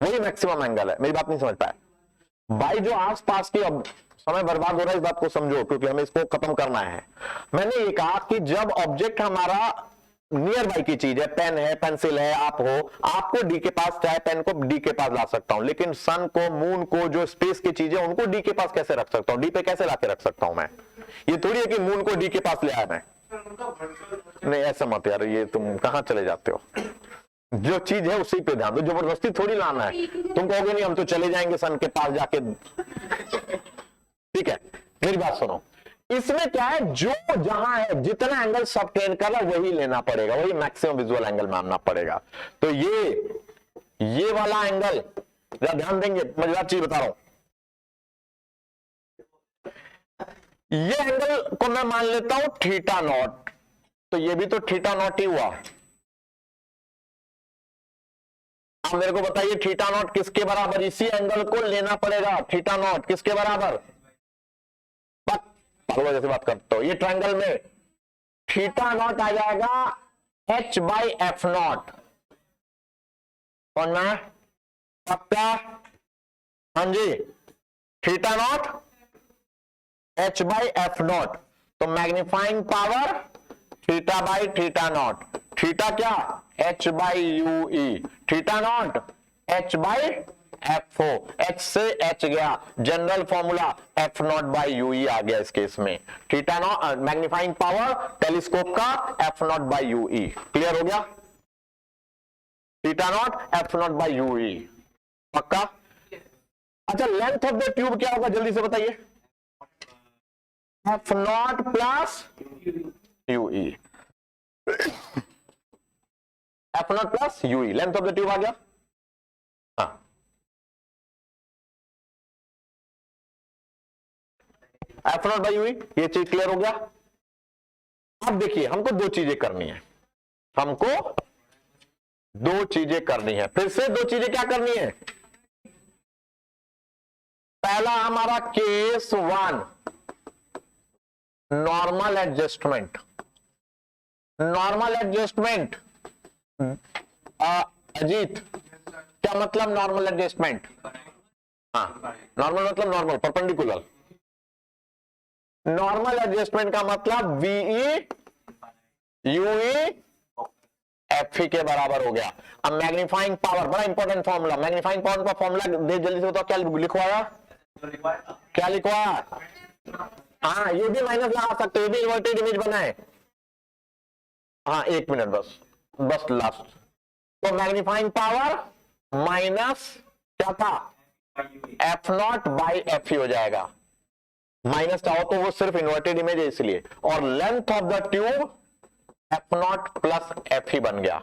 वही मैक्सिमम एंगल है। मेरी बात नहीं समझ पाया भाई, जो आसपास की, अब समय बर्बाद हो रहा है इस बात को समझो, क्योंकि हमें इसको खत्म करना है। मैंने ये कहा कि जब ऑब्जेक्ट हमारा नियर बाई की चीज है, पेन है, पेंसिल है, आप हो, आपको डी के पास, चाहे पेन को डी के पास ला सकता हूं, लेकिन सन को, मून को, जो स्पेस की चीजें उनको डी के पास कैसे रख सकता हूं, डी पे कैसे लाके रख सकता हूं मैं, ये थोड़ी है कि मून को डी के पास ले आया मैं, नहीं ऐसा मत यार, ये तुम कहां चले जाते हो, जो चीज है उसी पे ध्यान दो, जबरदस्ती थोड़ी लाना है। तुम कहोगे नहीं हम तो चले जाएंगे सन के पास जाके, ठीक है मेरी बात सुनो, इसमें क्या है, जो जहां है, जितना एंगल सबटेंड कर रहा वही लेना पड़ेगा, वही मैक्सिमम विजुअल एंगल मानना पड़ेगा। तो ये वाला एंगल, जरा ध्यान देंगे, मजेदार चीज बता रहा हूं, ये एंगल को मैं मान लेता हूं थीटा नॉट, तो ये भी तो थीटा नॉट ही हुआ। अब मेरे को बताइए थीटा नॉट किसके बराबर, इसी एंगल को लेना पड़ेगा, थीटा नॉट किसके बराबर, पागलों जैसे बात करते हो, ये ट्रायंगल में थीटा नॉट आ जाएगा H बाई एफ नॉट, कौन में पक्का, हाँ जी, theta naught H by f naught, तो magnifying power theta by theta not, theta क्या H by you e, theta naught H by f o, H से H गया, general formula f naught by you e आ गया इस case में, theta naught magnifying power telescope का f naught by you E, clear हो गया, theta naught f naught by you e, पक्का। अच्छा लेंथ ऑफ द ट्यूब क्या होगा जल्दी से बताइए, f naught plus you e, f naught plus you e, length of the tube आ गया। हाँ f naught by you e, ये चीज क्लियर हो गया। अब देखिए हमको दो चीजें करनी है, हमको दो चीजें करनी है, फिर से दो चीजें क्या करनी है, पहला हमारा case one, normal adjustment, normal adjustment, Ajit क्या मतलब नॉर्मल एडजस्टमेंट, हाँ नॉर्मल मतलब नॉर्मल परपेंडिकुलर, नॉर्मल एडजस्टमेंट का मतलब वीई यूई एफ के बराबर हो गया। अब मैग्नीफाइंग पावर, बड़ा इंपॉर्टेंट फॉर्मूला, मैग्नीफाइंग पावर का फॉर्मूला दे जल्दी से बताओ, क्या लिखवाया, क्या लिखवाया, हाँ ये भी माइनस लगा सकते हो, ये भी इन्वर्टेड इमेज बना है, हाँ एक मिनट बस लास्ट, तो मैग्नीफाइंग पावर माइनस क्या था एफ नॉट बाई एफ हो जाएगा, माइनस चाहो तो वो सिर्फ इन्वर्टेड इमेज है इसलिए, और length of the tube f naught plus f ही बन गया,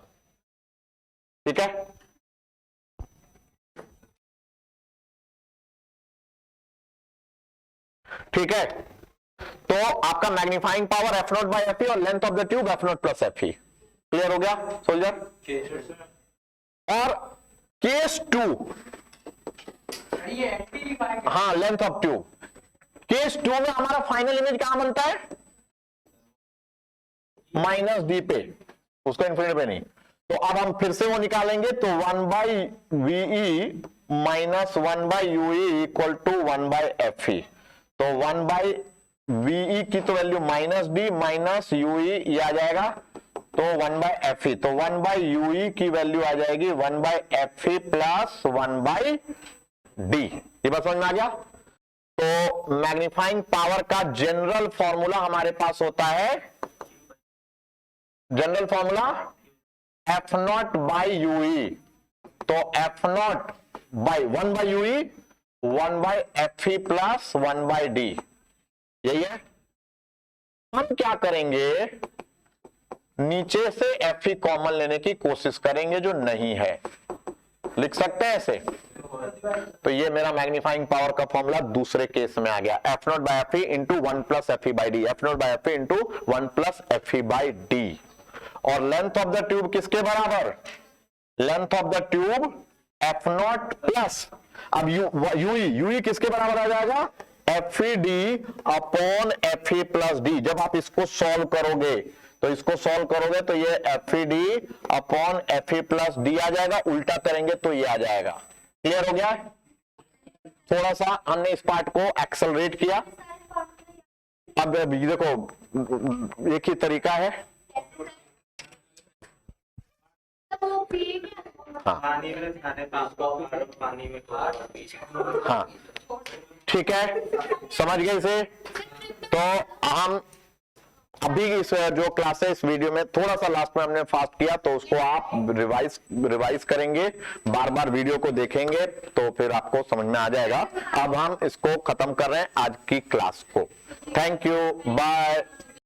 ठीक है। ठीक है, तो आपका magnifying power f naught by f और length of the tube f naught plus f, clear हो गया सोल्जर। और केस टू, ये FT हाँ लेंथ ऑफ ट्यूब। केस 2 में हमारा फाइनल इमेज कहां बनता है? माइनस डी पे, उसको इन्फिनिटी पे नहीं। तो अब हम फिर से वो निकालेंगे, तो 1/VE minus 1/UE equal to 1/FE। तो 1/VE की तो value minus D minus UE ये आ जाएगा, तो 1/FE। तो 1/UE की वैल्यू आ जाएगी 1/FE प्लस 1/D। ये बात समझ में आ गया? तो मैग्नीफाइंग पावर का जनरल फॉर्मूला हमारे पास होता है, general formula F0 by UE। तो F0 by 1/UE 1/FE plus 1/D, यही है। हम क्या करेंगे, नीचे से FE कॉमन लेने की कोशिश करेंगे, जो नहीं है। लिख सकते हैं ऐसे। तो ये मेरा मैग्नीफाइंग पावर का फॉर्मूला दूसरे केस में आ गया, F0 by FE into 1 plus FE by D, F0 by FE into 1 plus FE by D। और लेंथ ऑफ द ट्यूब किसके बराबर? Length of the tube F0 plus, अब UE किसके बराबर आ जाएगा? FED upon FE plus D। जब आप इसको सॉल्व करोगे, तो इसको सॉल्व करोगे तो ये FED upon FE plus D आ जाएगा, उल्टा करेंगे तो ये आ जाएगा। क्लियर हो गया? थोड़ा सा हमने इस पार्ट को एक्सेलरेट किया। अब देखो एक ही तरीका है। हाँ पानी में खाने पानी में हाँ ठीक है, समझ गए इसे। तो हम अभी इस जो क्लास है, इस वीडियो में थोड़ा सा लास्ट में हमने फास्ट किया, तो उसको आप रिवाइज करेंगे, बार बार वीडियो को देखेंगे, तो फिर आपको समझ में आ जाएगा। अब हम इसको खत्म कर रहे हैं आज की क्लास को। Thank you, bye.